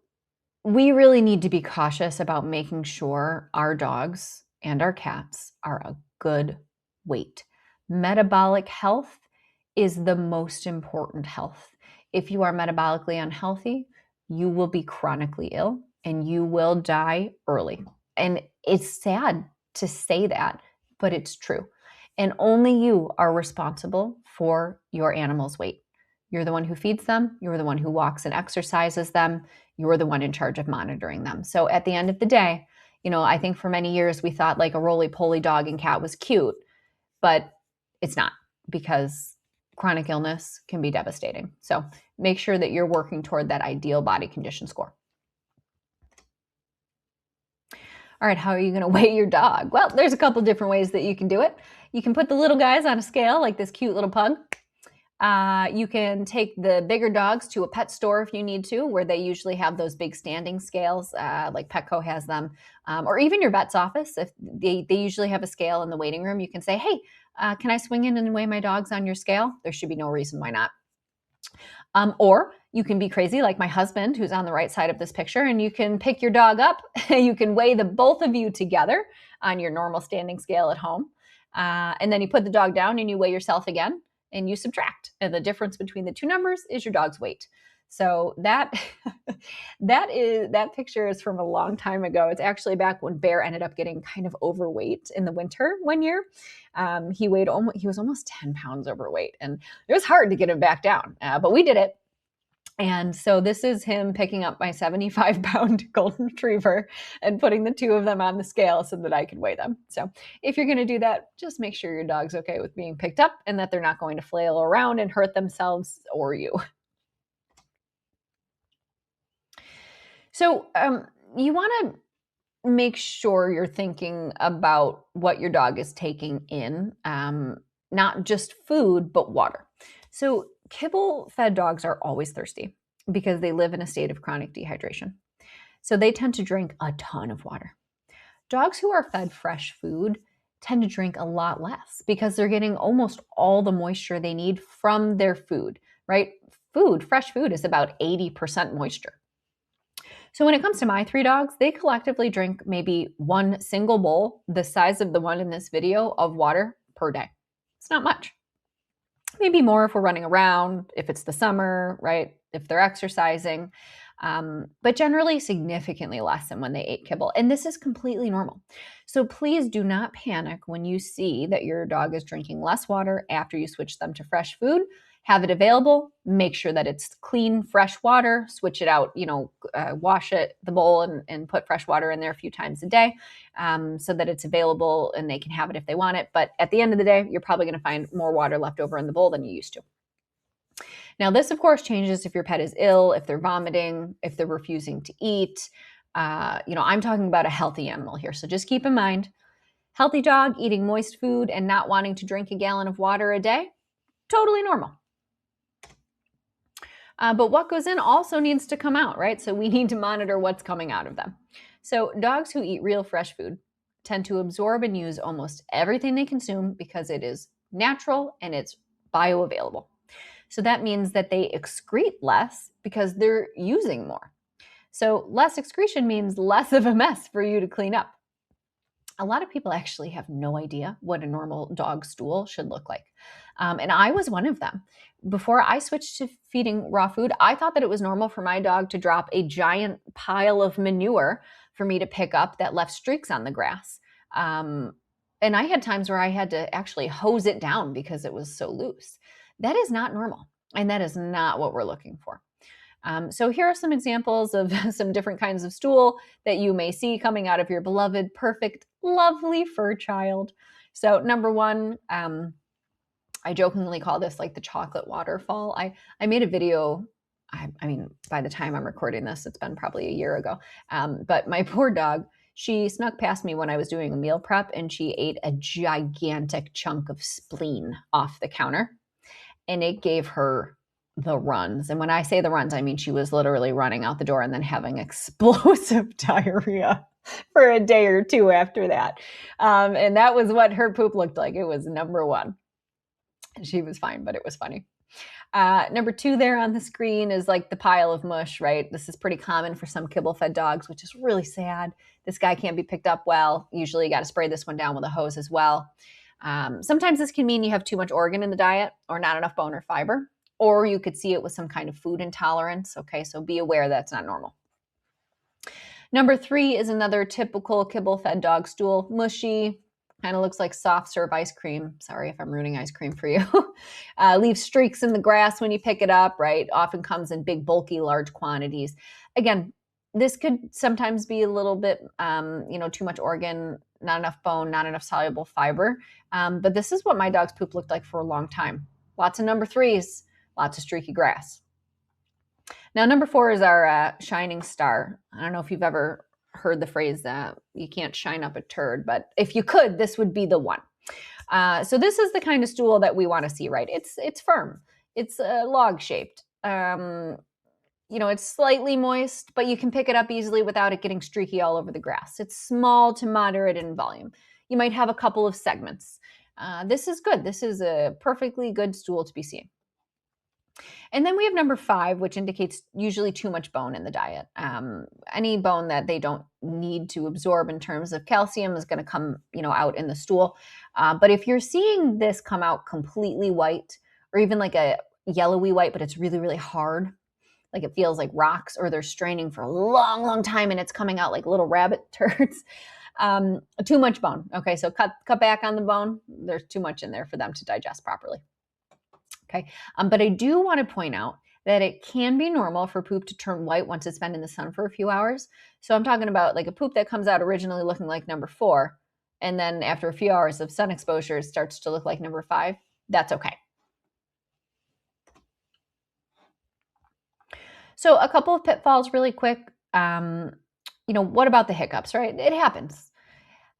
we really need to be cautious about making sure our dogs and our cats are a good weight. Metabolic health is the most important health. If you are metabolically unhealthy, you will be chronically ill and you will die early. And it's sad to say that, but it's true. And only you are responsible for your animal's weight. You're the one who feeds them. You're the one who walks and exercises them. You're the one in charge of monitoring them. So at the end of the day, I think for many years we thought like a roly-poly dog and cat was cute, but it's not, because chronic illness can be devastating. So make sure that you're working toward that ideal body condition score. All right, how are you going to weigh your dog? Well, there's a couple different ways that you can do it. You can put the little guys on a scale like this cute little pug. You can take the bigger dogs to a pet store if you need to, where they usually have those big standing scales, like Petco has them, or even your vet's office. If they usually have a scale in the waiting room, you can say, hey, can I swing in and weigh my dogs on your scale? There should be no reason why not. Or you can be crazy like my husband, who's on the right side of this picture, and you can pick your dog up. You can weigh the both of you together on your normal standing scale at home. And then you put the dog down and you weigh yourself again and you subtract. And the difference between the two numbers is your dog's weight. So that picture is from a long time ago. It's actually back when Bear ended up getting kind of overweight in the winter one year. He was almost 10 pounds overweight, and it was hard to get him back down, but we did it. And so this is him picking up my 75-pound golden retriever and putting the two of them on the scale so that I could weigh them. So if you're going to do that, just make sure your dog's okay with being picked up and that they're not going to flail around and hurt themselves or you. So you want to make sure you're thinking about what your dog is taking in, not just food, but water. So kibble-fed dogs are always thirsty because they live in a state of chronic dehydration. So they tend to drink a ton of water. Dogs who are fed fresh food tend to drink a lot less because they're getting almost all the moisture they need from their food, right? Fresh food is about 80% moisture. So when it comes to my 3 dogs, they collectively drink maybe one single bowl, the size of the one in this video, of water per day. It's not much. Maybe more if we're running around, if it's the summer, right? If they're exercising, but generally significantly less than when they ate kibble. And this is completely normal. So please do not panic when you see that your dog is drinking less water after you switch them to fresh food. Have it available, make sure that it's clean, fresh water, switch it out, wash the bowl and put fresh water in there a few times a day so that it's available and they can have it if they want it. But at the end of the day, you're probably going to find more water left over in the bowl than you used to. Now, this, of course, changes if your pet is ill, if they're vomiting, if they're refusing to eat. I'm talking about a healthy animal here. So just keep in mind, healthy dog eating moist food and not wanting to drink a gallon of water a day, totally normal. But what goes in also needs to come out, right? So we need to monitor what's coming out of them. So dogs who eat real fresh food tend to absorb and use almost everything they consume because it is natural and it's bioavailable. So that means that they excrete less because they're using more. So less excretion means less of a mess for you to clean up. A lot of people actually have no idea what a normal dog stool should look like. And I was one of them. Before I switched to feeding raw food, I thought that it was normal for my dog to drop a giant pile of manure for me to pick up that left streaks on the grass. And I had times where I had to actually hose it down because it was so loose. That is not normal. And that is not what we're looking for. So here are some examples of some different kinds of stool that you may see coming out of your beloved, perfect, lovely fur child. So number one, I jokingly call this like the chocolate waterfall. I made a video. I mean, by the time I'm recording this, it's been probably a year ago. But my poor dog, she snuck past me when I was doing a meal prep and she ate a gigantic chunk of spleen off the counter. And it gave her the runs. And when I say the runs, I mean she was literally running out the door and then having explosive diarrhea for a day or two after that. And that was what her poop looked like. It was number one. She was fine, but it was funny. Number two there on the screen is like the pile of mush, right? This is pretty common for some kibble-fed dogs, which is really sad. This guy can't be picked up well. Usually you got to spray this one down with a hose as well. Sometimes this can mean you have too much organ in the diet or not enough bone or fiber, or you could see it with some kind of food intolerance. Okay, so be aware that's not normal. Number three is another typical kibble-fed dog stool, mushy, kind of looks like soft serve ice cream. Sorry if I'm ruining ice cream for you. Leaves streaks in the grass when you pick it up, right? Often comes in big, bulky, large quantities. Again, this could sometimes be a little bit, too much organ, not enough bone, not enough soluble fiber. But this is what my dog's poop looked like for a long time. Lots of number threes, lots of streaky grass. Now, number four is our shining star. I don't know if you've ever heard the phrase that you can't shine up a turd, but if you could, this would be the one. So this is the kind of stool that we want to see, right? It's firm. It's log shaped. It's slightly moist, but you can pick it up easily without it getting streaky all over the grass. It's small to moderate in volume. You might have a couple of segments. This is good. This is a perfectly good stool to be seen. And then we have number five, which indicates usually too much bone in the diet. Any bone that they don't need to absorb in terms of calcium is going to come, out in the stool. But if you're seeing this come out completely white, or even like a yellowy white, but it's really, really hard, like it feels like rocks, or they're straining for a long, long time and it's coming out like little rabbit turds. Too much bone. Okay, so cut back on the bone. There's too much in there for them to digest properly. Okay, but I do want to point out that it can be normal for poop to turn white once it's been in the sun for a few hours. So I'm talking about like a poop that comes out originally looking like number four, and then after a few hours of sun exposure, it starts to look like number five. That's okay. So a couple of pitfalls really quick. What about the hiccups, right? It happens.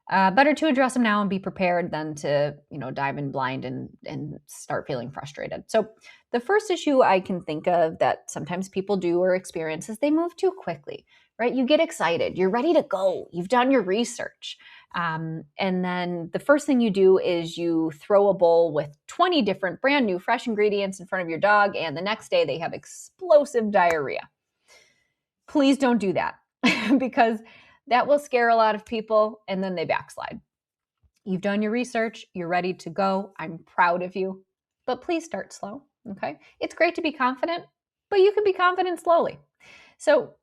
Better to address them now and be prepared than to, dive in blind and start feeling frustrated. So the first issue I can think of that sometimes people do or experience is they move too quickly, right? You get excited, you're ready to go, you've done your research. And then the first thing you do is you throw a bowl with 20 different brand new fresh ingredients in front of your dog, and the next day they have explosive diarrhea. Please don't do that because that will scare a lot of people and then they backslide. You've done your research, you're ready to go. I'm proud of you, but please start slow, okay? It's great to be confident, but you can be confident slowly. So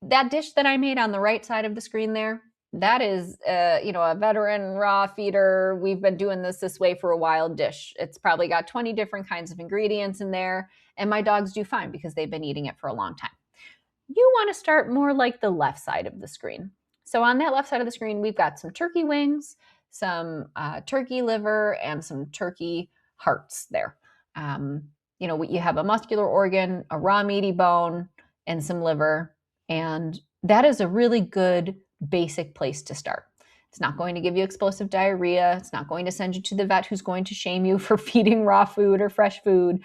that dish that I made on the right side of the screen there, that is, a veteran raw feeder. We've been doing this way for a while dish. It's probably got 20 different kinds of ingredients in there, and my dogs do fine because they've been eating it for a long time. You want to start more like the left side of the screen. So on that left side of the screen, we've got some turkey wings, some turkey liver, and some turkey hearts there. You have a muscular organ, a raw meaty bone, and some liver. And that is a really good basic place to start. It's not going to give you explosive diarrhea. It's not going to send you to the vet who's going to shame you for feeding raw food or fresh food.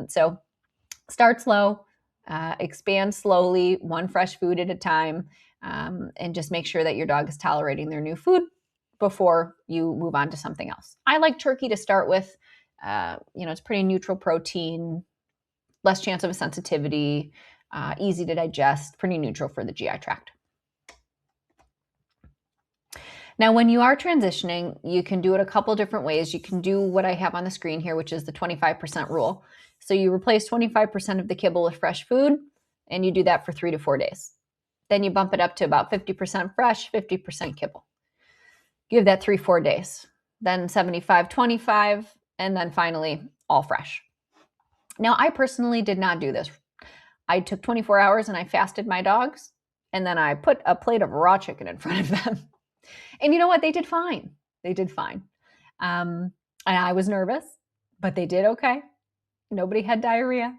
So start slow. Expand slowly, one fresh food at a time, and just make sure that your dog is tolerating their new food before you move on to something else. I like turkey to start with. It's pretty neutral protein, less chance of a sensitivity, easy to digest, pretty neutral for the GI tract. Now, when you are transitioning, you can do it a couple different ways. You can do what I have on the screen here, which is the 25% rule. So you replace 25% of the kibble with fresh food, and you do that for 3 to 4 days. Then you bump it up to about 50% fresh, 50% kibble. Give that 3-4 days. Then 75-25, and then finally all fresh. Now, I personally did not do this. I took 24 hours and I fasted my dogs, and then I put a plate of raw chicken in front of them. And you know what? They did fine. They did fine. And I was nervous, but they did okay. Nobody had diarrhea.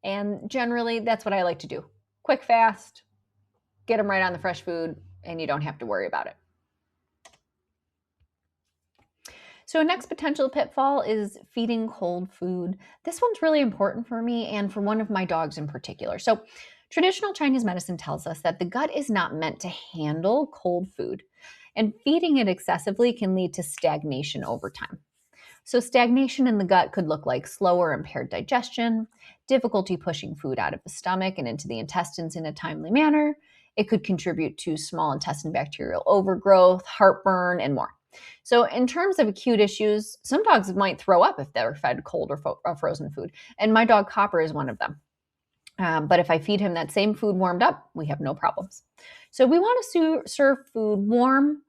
And generally, that's what I like to do. Quick fast, get them right on the fresh food, and you don't have to worry about it. So next potential pitfall is feeding cold food. This one's really important for me and for one of my dogs in particular. So traditional Chinese medicine tells us that the gut is not meant to handle cold food, and feeding it excessively can lead to stagnation over time. So stagnation in the gut could look like slower impaired digestion, difficulty pushing food out of the stomach and into the intestines in a timely manner. It could contribute to small intestine bacterial overgrowth, heartburn, and more. So in terms of acute issues, some dogs might throw up if they're fed cold or frozen food. And my dog Copper is one of them. But if I feed him that same food warmed up, we have no problems. So we want to serve food warm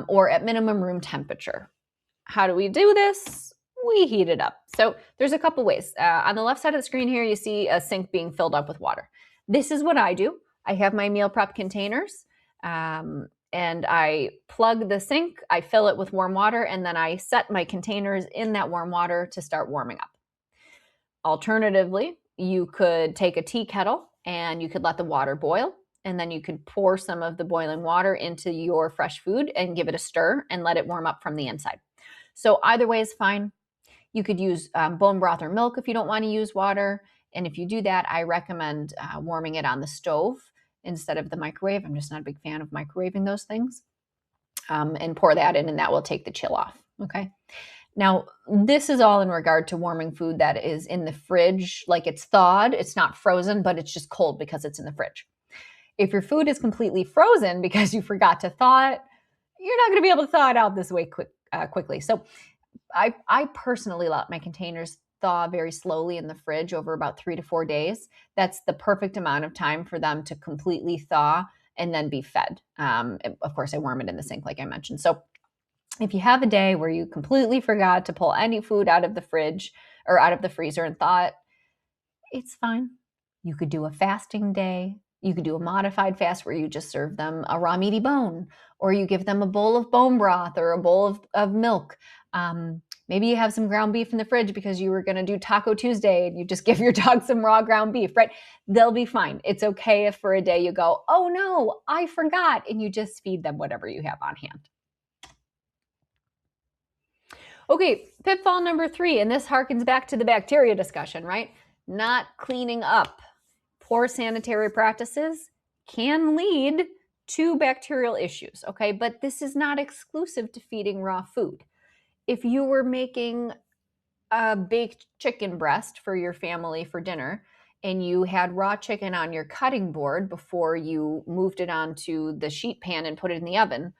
or at minimum room temperature. How do we do this? We heat it up. So there's a couple ways. On the left side of the screen here, you see a sink being filled up with water. This is what I do. I have my meal prep containers, and I plug the sink, I fill it with warm water, and then I set my containers in that warm water to start warming up. Alternatively, you could take a tea kettle and you could let the water boil, and then you could pour some of the boiling water into your fresh food and give it a stir and let it warm up from the inside. So either way is fine. You could use bone broth or milk if you don't want to use water. And if you do that, I recommend warming it on the stove instead of the microwave. I'm just not a big fan of microwaving those things. And pour that in, and that will take the chill off. Okay. Now, this is all in regard to warming food that is in the fridge, like it's thawed. It's not frozen, but it's just cold because it's in the fridge. If your food is completely frozen because you forgot to thaw it, you're not going to be able to thaw it out this way quickly. So I personally let my containers thaw very slowly in the fridge over about 3 to 4 days. That's the perfect amount of time for them to completely thaw and then be fed. Of course, I warm it in the sink, like I mentioned. So if you have a day where you completely forgot to pull any food out of the fridge or out of the freezer and thaw it, it's fine. You could do a fasting day. You could do a modified fast where you just serve them a raw meaty bone, or you give them a bowl of bone broth or a bowl of milk. Maybe you have some ground beef in the fridge because you were going to do Taco Tuesday and you just give your dog some raw ground beef, right? They'll be fine. It's okay if for a day you go, oh no, I forgot, and you just feed them whatever you have on hand. Okay, pitfall number 3, and this harkens back to the bacteria discussion, right? Not cleaning up. Poor sanitary practices can lead to bacterial issues, okay? But this is not exclusive to feeding raw food. If you were making a baked chicken breast for your family for dinner and you had raw chicken on your cutting board before you moved it onto the sheet pan and put it in the oven,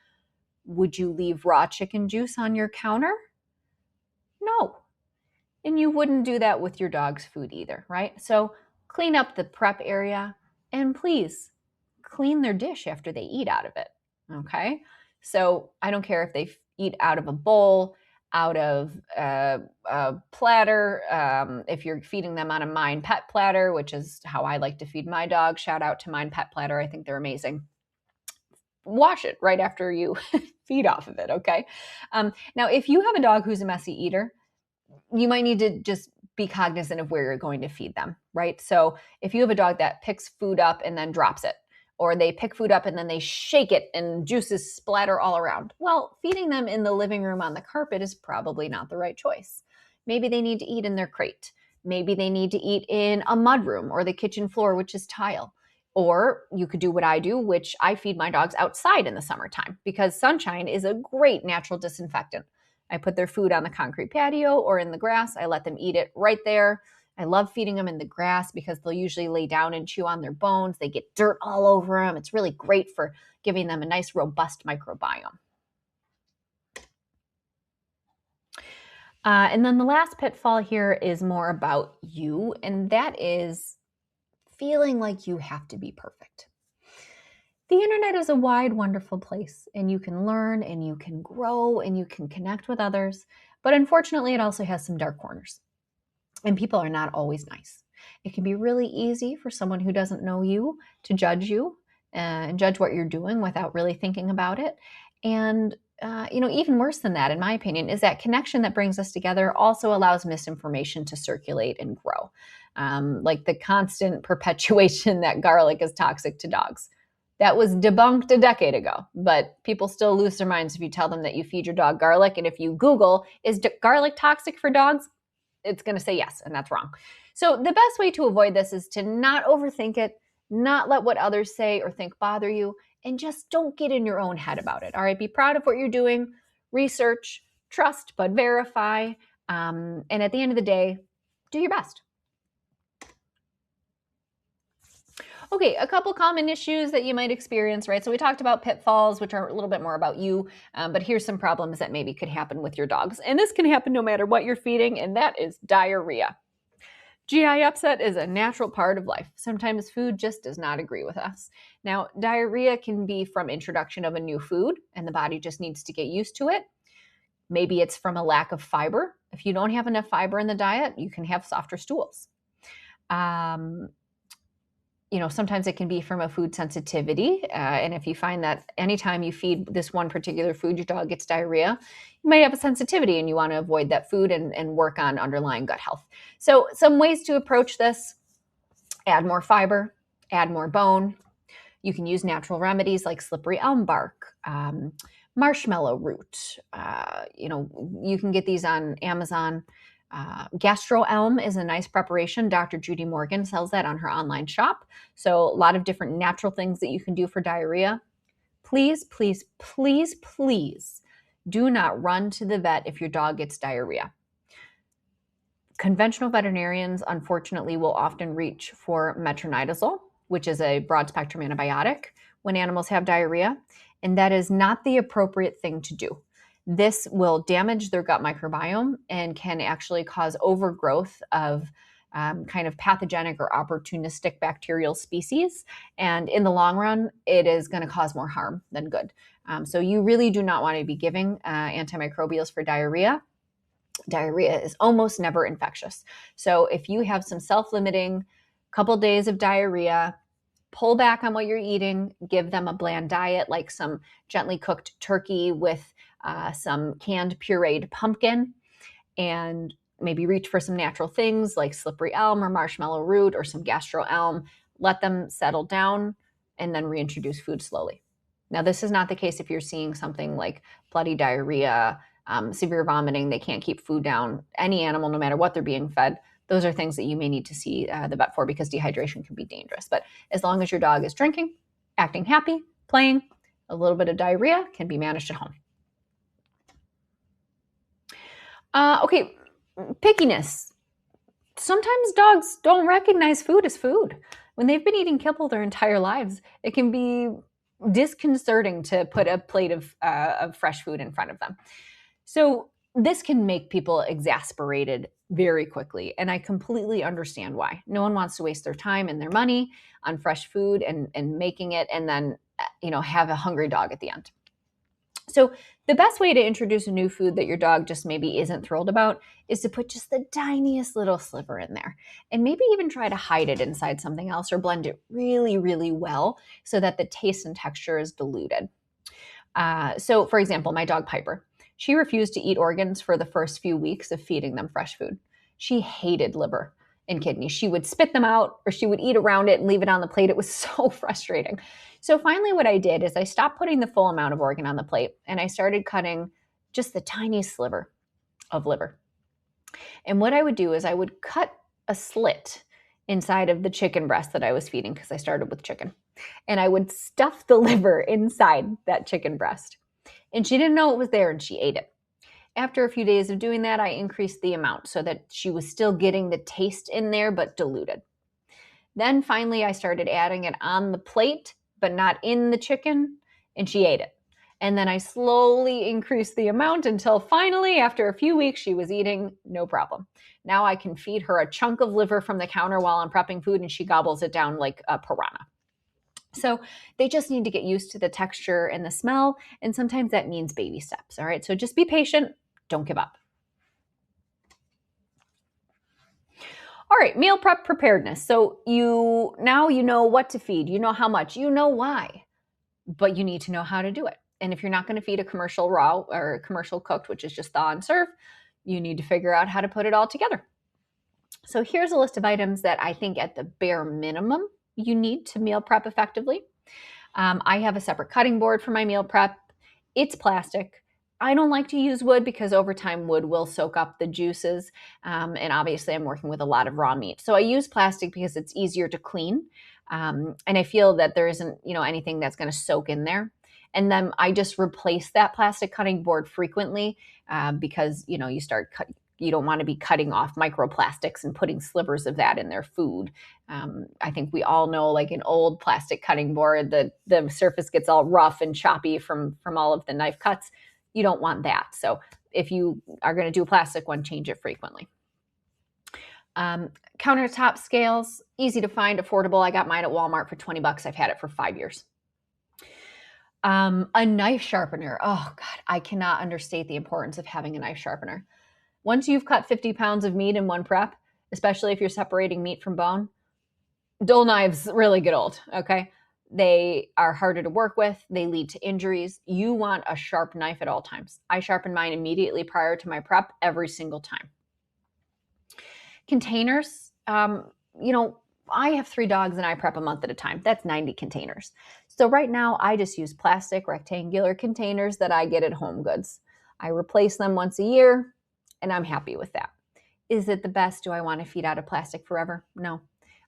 would you leave raw chicken juice on your counter? No. And you wouldn't do that with your dog's food either, right? So clean up the prep area, and please clean their dish after they eat out of it, okay? So I don't care if they eat out of a bowl, out of a platter, if you're feeding them on a Mind Pet platter, which is how I like to feed my dog. Shout out to Mind Pet Platter. I think they're amazing. Wash it right after you feed off of it, okay? Now, if you have a dog who's a messy eater, you might need to just be cognizant of where you're going to feed them, right? So if you have a dog that picks food up and then drops it, or they pick food up and then they shake it and juices splatter all around, well, feeding them in the living room on the carpet is probably not the right choice. Maybe they need to eat in their crate. Maybe they need to eat in a mudroom or the kitchen floor, which is tile. Or you could do what I do, which I feed my dogs outside in the summertime because sunshine is a great natural disinfectant. I put their food on the concrete patio or in the grass. I let them eat it right there. I love feeding them in the grass because they'll usually lay down and chew on their bones. They get dirt all over them. It's really great for giving them a nice, robust microbiome. And then the last pitfall here is more about you, and that is feeling like you have to be perfect. The internet is a wide, wonderful place, and you can learn and you can grow and you can connect with others. But unfortunately, it also has some dark corners, and people are not always nice. It can be really easy for someone who doesn't know you to judge you and judge what you're doing without really thinking about it. And even worse than that, in my opinion, is that connection that brings us together also allows misinformation to circulate and grow. Like the constant perpetuation that garlic is toxic to dogs. That was debunked a decade ago, but people still lose their minds if you tell them that you feed your dog garlic. And if you Google, is garlic toxic for dogs? It's going to say yes, and that's wrong. So the best way to avoid this is to not overthink it, not let what others say or think bother you, and just don't get in your own head about it. All right, be proud of what you're doing, research, trust, but verify. And at the end of the day, do your best. Okay, a couple common issues that you might experience, right? So we talked about pitfalls, which are a little bit more about you, but here's some problems that maybe could happen with your dogs. And this can happen no matter what you're feeding, and that is diarrhea. GI upset is a natural part of life. Sometimes food just does not agree with us. Now, diarrhea can be from introduction of a new food, and the body just needs to get used to it. Maybe it's from a lack of fiber. If you don't have enough fiber in the diet, you can have softer stools. Sometimes it can be from a food sensitivity. And if you find that anytime you feed this one particular food, your dog gets diarrhea, you might have a sensitivity and you want to avoid that food and work on underlying gut health. So some ways to approach this: add more fiber, add more bone. You can use natural remedies like slippery elm bark, marshmallow root. You can get these on Amazon. Gastro Elm is a nice preparation. Dr. Judy Morgan sells that on her online shop. So a lot of different natural things that you can do for diarrhea. Please, please, please, please do not run to the vet if your dog gets diarrhea. Conventional veterinarians, unfortunately, will often reach for metronidazole, which is a broad spectrum antibiotic, when animals have diarrhea, and that is not the appropriate thing to do. This will damage their gut microbiome and can actually cause overgrowth of kind of pathogenic or opportunistic bacterial species. And in the long run, it is going to cause more harm than good. So you really do not want to be giving antimicrobials for diarrhea. Diarrhea is almost never infectious. So if you have some self-limiting couple days of diarrhea, pull back on what you're eating, give them a bland diet like some gently cooked turkey with some canned pureed pumpkin, and maybe reach for some natural things like slippery elm or marshmallow root or some gastro elm. Let them settle down and then reintroduce food slowly. Now, this is not the case if you're seeing something like bloody diarrhea, severe vomiting, they can't keep food down. Any animal, no matter what they're being fed, those are things that you may need to see the vet for because dehydration can be dangerous. But as long as your dog is drinking, acting happy, playing, a little bit of diarrhea can be managed at home. Okay, pickiness. Sometimes dogs don't recognize food as food. When they've been eating kibble their entire lives, it can be disconcerting to put a plate of fresh food in front of them. So this can make people exasperated very quickly, and I completely understand why. No one wants to waste their time and their money on fresh food and making it and then have a hungry dog at the end. So the best way to introduce a new food that your dog just maybe isn't thrilled about is to put just the tiniest little sliver in there and maybe even try to hide it inside something else or blend it really, really well so that the taste and texture is diluted. So for example, my dog Piper, she refused to eat organs for the first few weeks of feeding them fresh food. She hated liver and kidneys. She would spit them out or she would eat around it and leave it on the plate. It was so frustrating. So finally what I did is I stopped putting the full amount of organ on the plate and I started cutting just the tiny sliver of liver. And what I would do is I would cut a slit inside of the chicken breast that I was feeding, because I started with chicken. And I would stuff the liver inside that chicken breast. And she didn't know it was there, and she ate it. After a few days of doing that, I increased the amount so that she was still getting the taste in there, but diluted. Then finally, I started adding it on the plate, but not in the chicken, and she ate it. And then I slowly increased the amount until finally, after a few weeks, she was eating no problem. Now I can feed her a chunk of liver from the counter while I'm prepping food, and she gobbles it down like a piranha. So they just need to get used to the texture and the smell, and sometimes that means baby steps. All right, so just be patient. Don't give up. All right, meal prep preparedness. So now you know what to feed, you know how much, you know why, but you need to know how to do it. And if you're not going to feed a commercial raw or commercial cooked, which is just thaw and serve, you need to figure out how to put it all together. So here's a list of items that I think at the bare minimum you need to meal prep effectively. I have a separate cutting board for my meal prep. It's plastic. I don't like to use wood because over time wood will soak up the juices. And obviously I'm working with a lot of raw meat. So I use plastic because it's easier to clean. And I feel that there isn't, anything that's going to soak in there. And then I just replace that plastic cutting board frequently because, you don't want to be cutting off microplastics and putting slivers of that in their food. I think we all know, like an old plastic cutting board, the surface gets all rough and choppy from all of the knife cuts. You don't want that. So if you are going to do a plastic one, change it frequently. Countertop scales, easy to find, affordable. I got mine at Walmart for $20. I've had it for 5 years. A knife sharpener. Oh God, I cannot understate the importance of having a knife sharpener. Once you've cut 50 pounds of meat in one prep, especially if you're separating meat from bone, dull knives really get old, okay? They are harder to work with. They lead to injuries. You want a sharp knife at all times. I sharpen mine immediately prior to my prep every single time. Containers, I have 3 dogs and I prep a month at a time. That's 90 containers. So right now I just use plastic rectangular containers that I get at Home Goods. I replace them once a year and I'm happy with that. Is it the best? Do I want to feed out of plastic forever? No.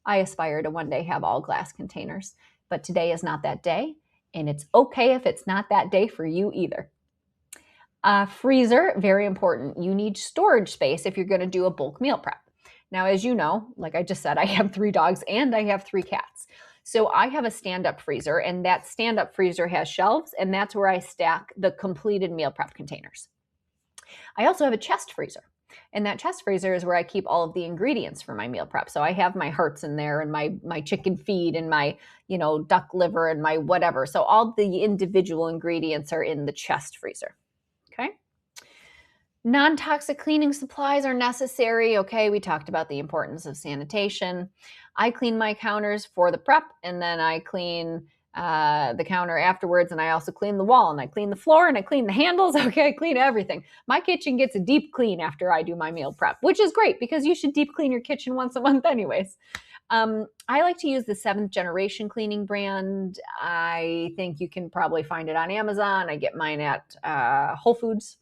I aspire to one day have all glass containers, but today is not that day, and it's okay if it's not that day for you either. Freezer, very important. You need storage space if you're going to do a bulk meal prep. Now, as you know, like I just said, I have 3 dogs and I have 3 cats. So I have a stand-up freezer, and that stand-up freezer has shelves, and that's where I stack the completed meal prep containers. I also have a chest freezer, and that chest freezer is where I keep all of the ingredients for my meal prep. So I have my hearts in there, and my chicken feed, and my, duck liver, and my whatever. So all the individual ingredients are in the chest freezer. Okay. Non-toxic cleaning supplies are necessary. Okay, we talked about the importance of sanitation. I clean my counters for the prep, and then I clean the counter afterwards, and I also clean the wall, and I clean the floor, and I clean the handles. Okay, I clean everything. My kitchen gets a deep clean after I do my meal prep, which is great because you should deep clean your kitchen once a month anyways. I like to use the 7th Generation cleaning brand. I think you can probably find it on Amazon. I get mine at Whole Foods.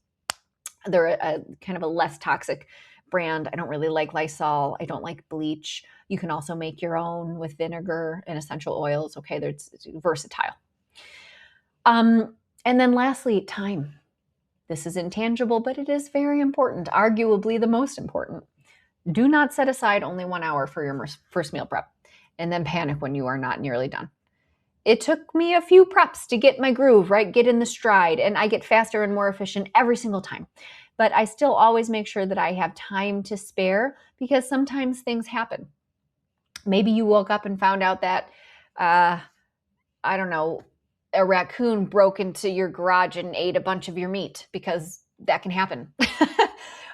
They're a kind of a less toxic brand. I don't really like Lysol. I don't like bleach. You can also make your own with vinegar and essential oils. Okay, it's versatile. And then lastly, time. This is intangible, but it is very important, arguably the most important. Do not set aside only 1 hour for your first meal prep and then panic when you are not nearly done. It took me a few preps to get my groove, right? Get in the stride, and I get faster and more efficient every single time. But I still always make sure that I have time to spare because sometimes things happen. Maybe you woke up and found out that, a raccoon broke into your garage and ate a bunch of your meat, because that can happen.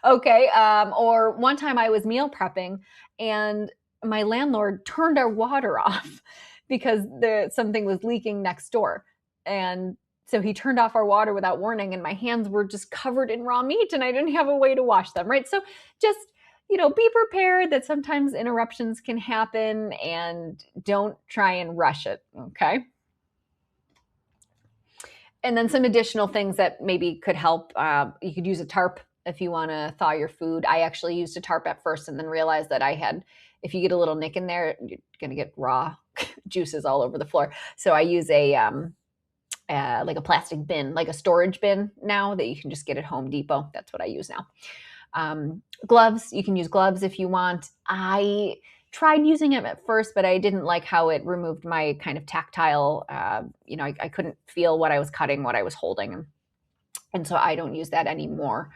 Okay. Or one time I was meal prepping and my landlord turned our water off because something was leaking next door. And so he turned off our water without warning, and my hands were just covered in raw meat and I didn't have a way to wash them, right? So just, be prepared that sometimes interruptions can happen, and don't try and rush it, okay? And then some additional things that maybe could help. You could use a tarp if you want to thaw your food. I actually used a tarp at first and then realized that if you get a little nick in there, you're going to get raw juices all over the floor. So I use like a plastic bin, like a storage bin now that you can just get at Home Depot. That's what I use now. Gloves, you can use gloves if you want. I tried using them at first, but I didn't like how it removed my kind of tactile, I couldn't feel what I was cutting, what I was holding. And so I don't use that anymore.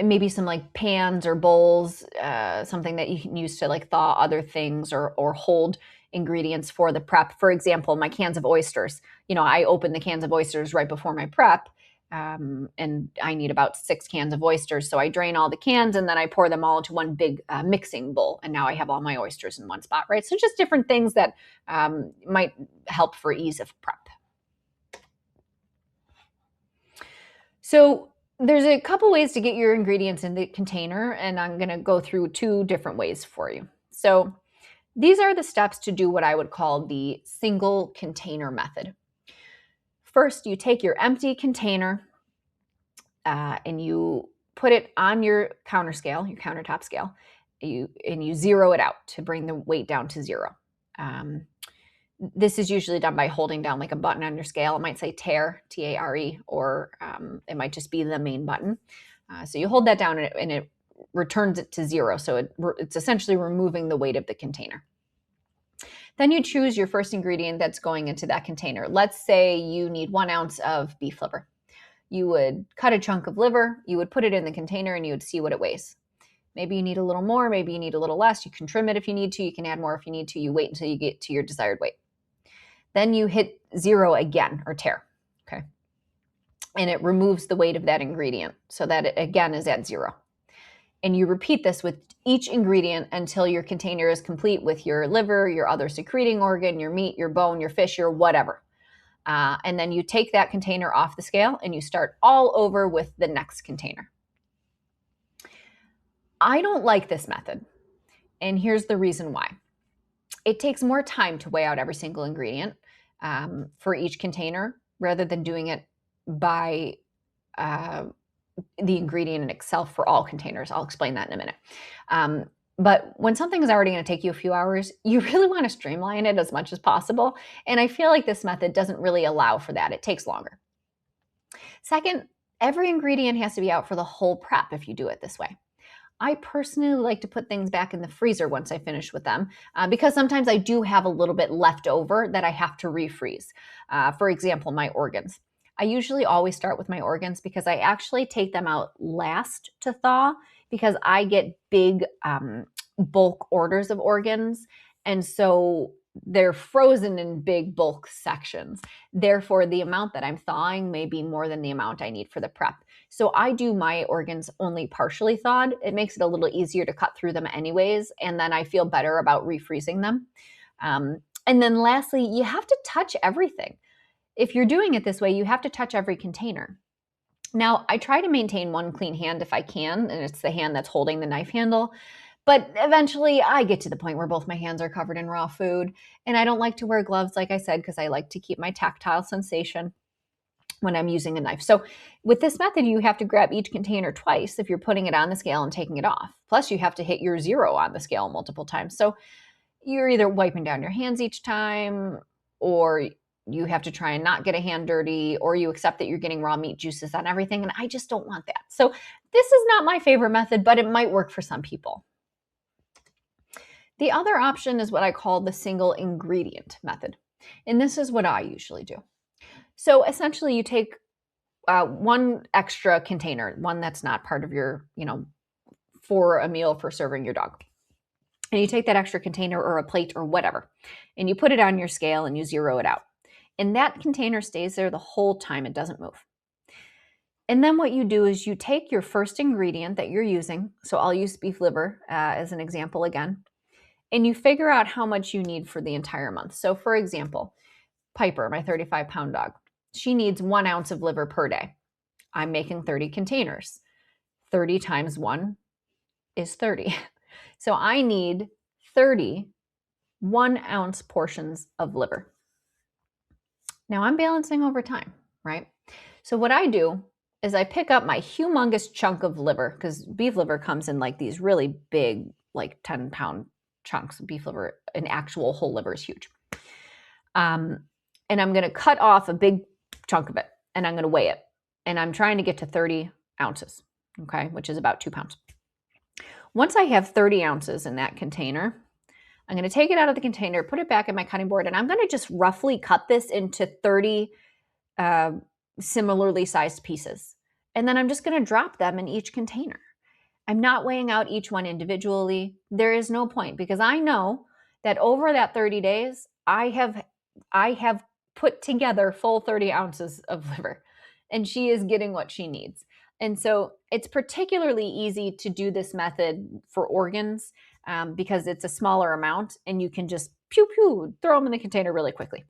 Maybe some like pans or bowls, something that you can use to like thaw other things or hold ingredients for the prep. For example, my cans of oysters. I open the cans of oysters right before my prep, and I need about 6 cans of oysters. So I drain all the cans and then I pour them all into one big mixing bowl. And now I have all my oysters in one spot, right? So just different things that might help for ease of prep. So there's a couple ways to get your ingredients in the container, and I'm going to go through 2 different ways for you. So these are the steps to do what I would call the single container method. First, you take your empty container and you put it on your counter scale, your countertop scale, and you zero it out to bring the weight down to 0. This is usually done by holding down like a button on your scale. It might say tare, T-A-R-E, or it might just be the main button. So you hold that down and it returns it to 0. So it's essentially removing the weight of the container. Then you choose your first ingredient that's going into that container. Let's say you need 1 ounce of beef liver. You would cut a chunk of liver, you would put it in the container, and you would see what it weighs. Maybe you need a little more, maybe you need a little less. You can trim it if you need to, you can add more if you need to. You wait until you get to your desired weight. Then you hit 0 again, or tare, okay? And it removes the weight of that ingredient so that it again is at 0. And you repeat this with each ingredient until your container is complete with your liver, your other secreting organ, your meat, your bone, your fish, your whatever. And then you take that container off the scale and you start all over with the next container. I don't like this method, and here's the reason why. It takes more time to weigh out every single ingredient for each container rather than doing it by the ingredient in Excel for all containers. I'll explain that in a minute. But when something is already going to take you a few hours, you really want to streamline it as much as possible. And I feel like this method doesn't really allow for that. It takes longer. Second, every ingredient has to be out for the whole prep if you do it this way. I personally like to put things back in the freezer once I finish with them because sometimes I do have a little bit left over that I have to refreeze. For example, my organs. I usually always start with my organs because I actually take them out last to thaw because I get big bulk orders of organs. And so they're frozen in big bulk sections. Therefore, the amount that I'm thawing may be more than the amount I need for the prep. So I do my organs only partially thawed. It makes it a little easier to cut through them anyways. And then I feel better about refreezing them. And then lastly, you have to touch everything. If you're doing it this way, you have to touch every container. Now, I try to maintain one clean hand if I can, and it's the hand that's holding the knife handle. But eventually I get to the point where both my hands are covered in raw food. And I don't like to wear gloves, like I said, because I like to keep my tactile sensation when I'm using a knife. So with this method, you have to grab each container twice if you're putting it on the scale and taking it off. Plus, you have to hit your 0 on the scale multiple times. So you're either wiping down your hands each time, or you have to try and not get a hand dirty, or you accept that you're getting raw meat juices on everything. And I just don't want that. So this is not my favorite method, but it might work for some people. The other option is what I call the single ingredient method. And this is what I usually do. So essentially you take one extra container, one that's not part of your, for a meal for serving your dog. And you take that extra container or a plate or whatever, and you put it on your scale and you 0 it out. And that container stays there the whole time. It doesn't move. And then what you do is you take your first ingredient that you're using. So I'll use beef liver as an example again. And you figure out how much you need for the entire month. So for example, Piper, my 35-pound dog, she needs 1 ounce of liver per day. I'm making 30 containers. 30 times 1 is 30. So I need 30 1-ounce portions of liver. Now I'm balancing over time, right? So what I do is I pick up my humongous chunk of liver, because beef liver comes in like these really big, like 10-pound chunks of beef liver. An actual whole liver is huge. And I'm going to cut off a big chunk of it, and I'm going to weigh it. And I'm trying to get to 30 ounces, okay, which is about 2 pounds. Once I have 30 ounces in that container, I'm going to take it out of the container, put it back in my cutting board, and I'm going to just roughly cut this into 30 similarly sized pieces. And then I'm just going to drop them in each container. I'm not weighing out each one individually. There is no point, because I know that over that 30 days, I have put together full 30 ounces of liver, and she is getting what she needs. And so it's particularly easy to do this method for organs because it's a smaller amount, and you can just pew pew throw them in the container really quickly.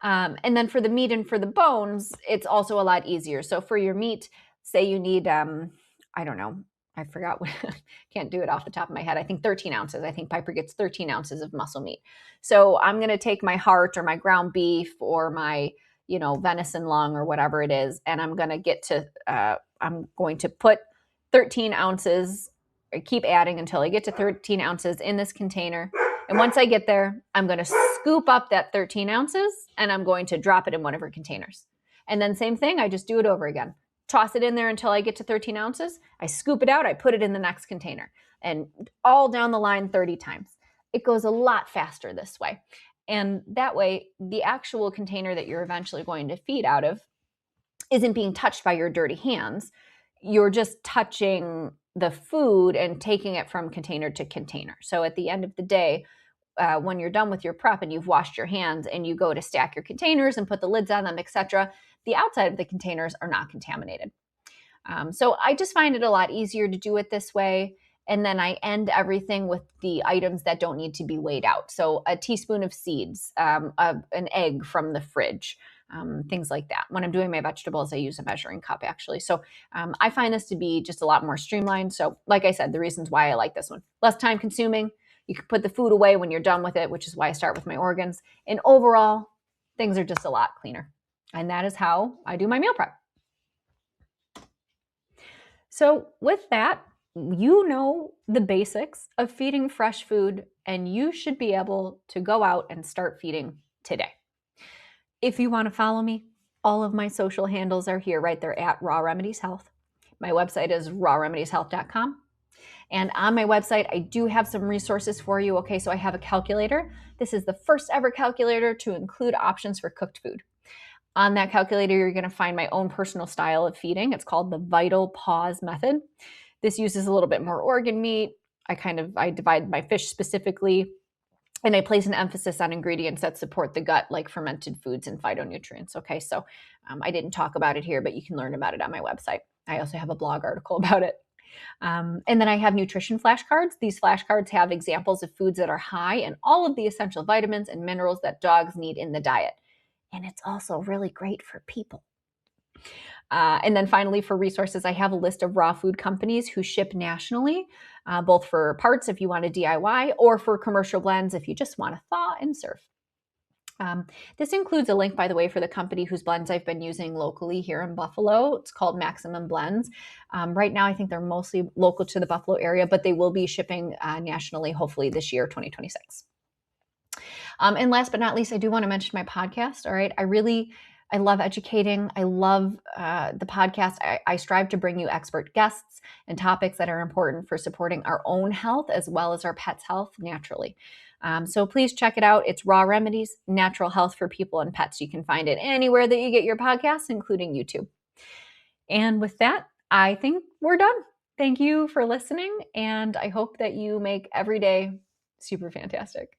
And then for the meat and for the bones, it's also a lot easier. So for your meat, say you need, I don't know, I forgot what, can't do it off the top of my head. I think 13 ounces. I think Piper gets 13 ounces of muscle meat. So I'm going to take my heart or my ground beef or my, venison lung or whatever it is. And I'm going to put 13 ounces, keep adding until I get to 13 ounces in this container. And once I get there, I'm going to scoop up that 13 ounces and I'm going to drop it in one of her containers. And then same thing, I just do it over again. Toss it in there until I get to 13 ounces. I scoop it out, I put it in the next container, and all down the line 30 times. It goes a lot faster this way. And that way, the actual container that you're eventually going to feed out of isn't being touched by your dirty hands. You're just touching the food and taking it from container to container. So at the end of the day, when you're done with your prep and you've washed your hands and you go to stack your containers and put the lids on them, etc., the outside of the containers are not contaminated. So I just find it a lot easier to do it this way. And then I end everything with the items that don't need to be weighed out. So a teaspoon of seeds, an egg from the fridge, things like that. When I'm doing my vegetables, I use a measuring cup actually. So I find this to be just a lot more streamlined. So like I said, the reasons why I like this one: less time consuming. You can put the food away when you're done with it, which is why I start with my organs. And overall, things are just a lot cleaner. And that is how I do my meal prep. So with that, you know the basics of feeding fresh food, and you should be able to go out and start feeding today. If you want to follow me, all of my social handles are here, right there at Raw Remedies Health. My website is rawremedieshealth.com. And on my website, I do have some resources for you. Okay, so I have a calculator. This is the first ever calculator to include options for cooked food. On that calculator, you're going to find my own personal style of feeding. It's called the Vital Pause method. This uses a little bit more organ meat. I divide my fish specifically, and I place an emphasis on ingredients that support the gut, like fermented foods and phytonutrients. Okay, so I didn't talk about it here, but you can learn about it on my website. I also have a blog article about it. And then I have nutrition flashcards. These flashcards have examples of foods that are high in all of the essential vitamins and minerals that dogs need in the diet. And it's also really great for people. And then finally, for resources, I have a list of raw food companies who ship nationally, both for parts if you want to DIY or for commercial blends if you just want to thaw and serve. This includes a link, by the way, for the company whose blends I've been using locally here in Buffalo. It's called Maximum Blends. Right now, I think they're mostly local to the Buffalo area, but they will be shipping nationally, hopefully this year, 2026. And last but not least, I do want to mention my podcast. All right. I love educating. I love the podcast. I strive to bring you expert guests and topics that are important for supporting our own health as well as our pets' health naturally. So please check it out. It's Raw Remedies, Natural Health for People and Pets. You can find it anywhere that you get your podcasts, including YouTube. And with that, I think we're done. Thank you for listening, and I hope that you make every day super fantastic.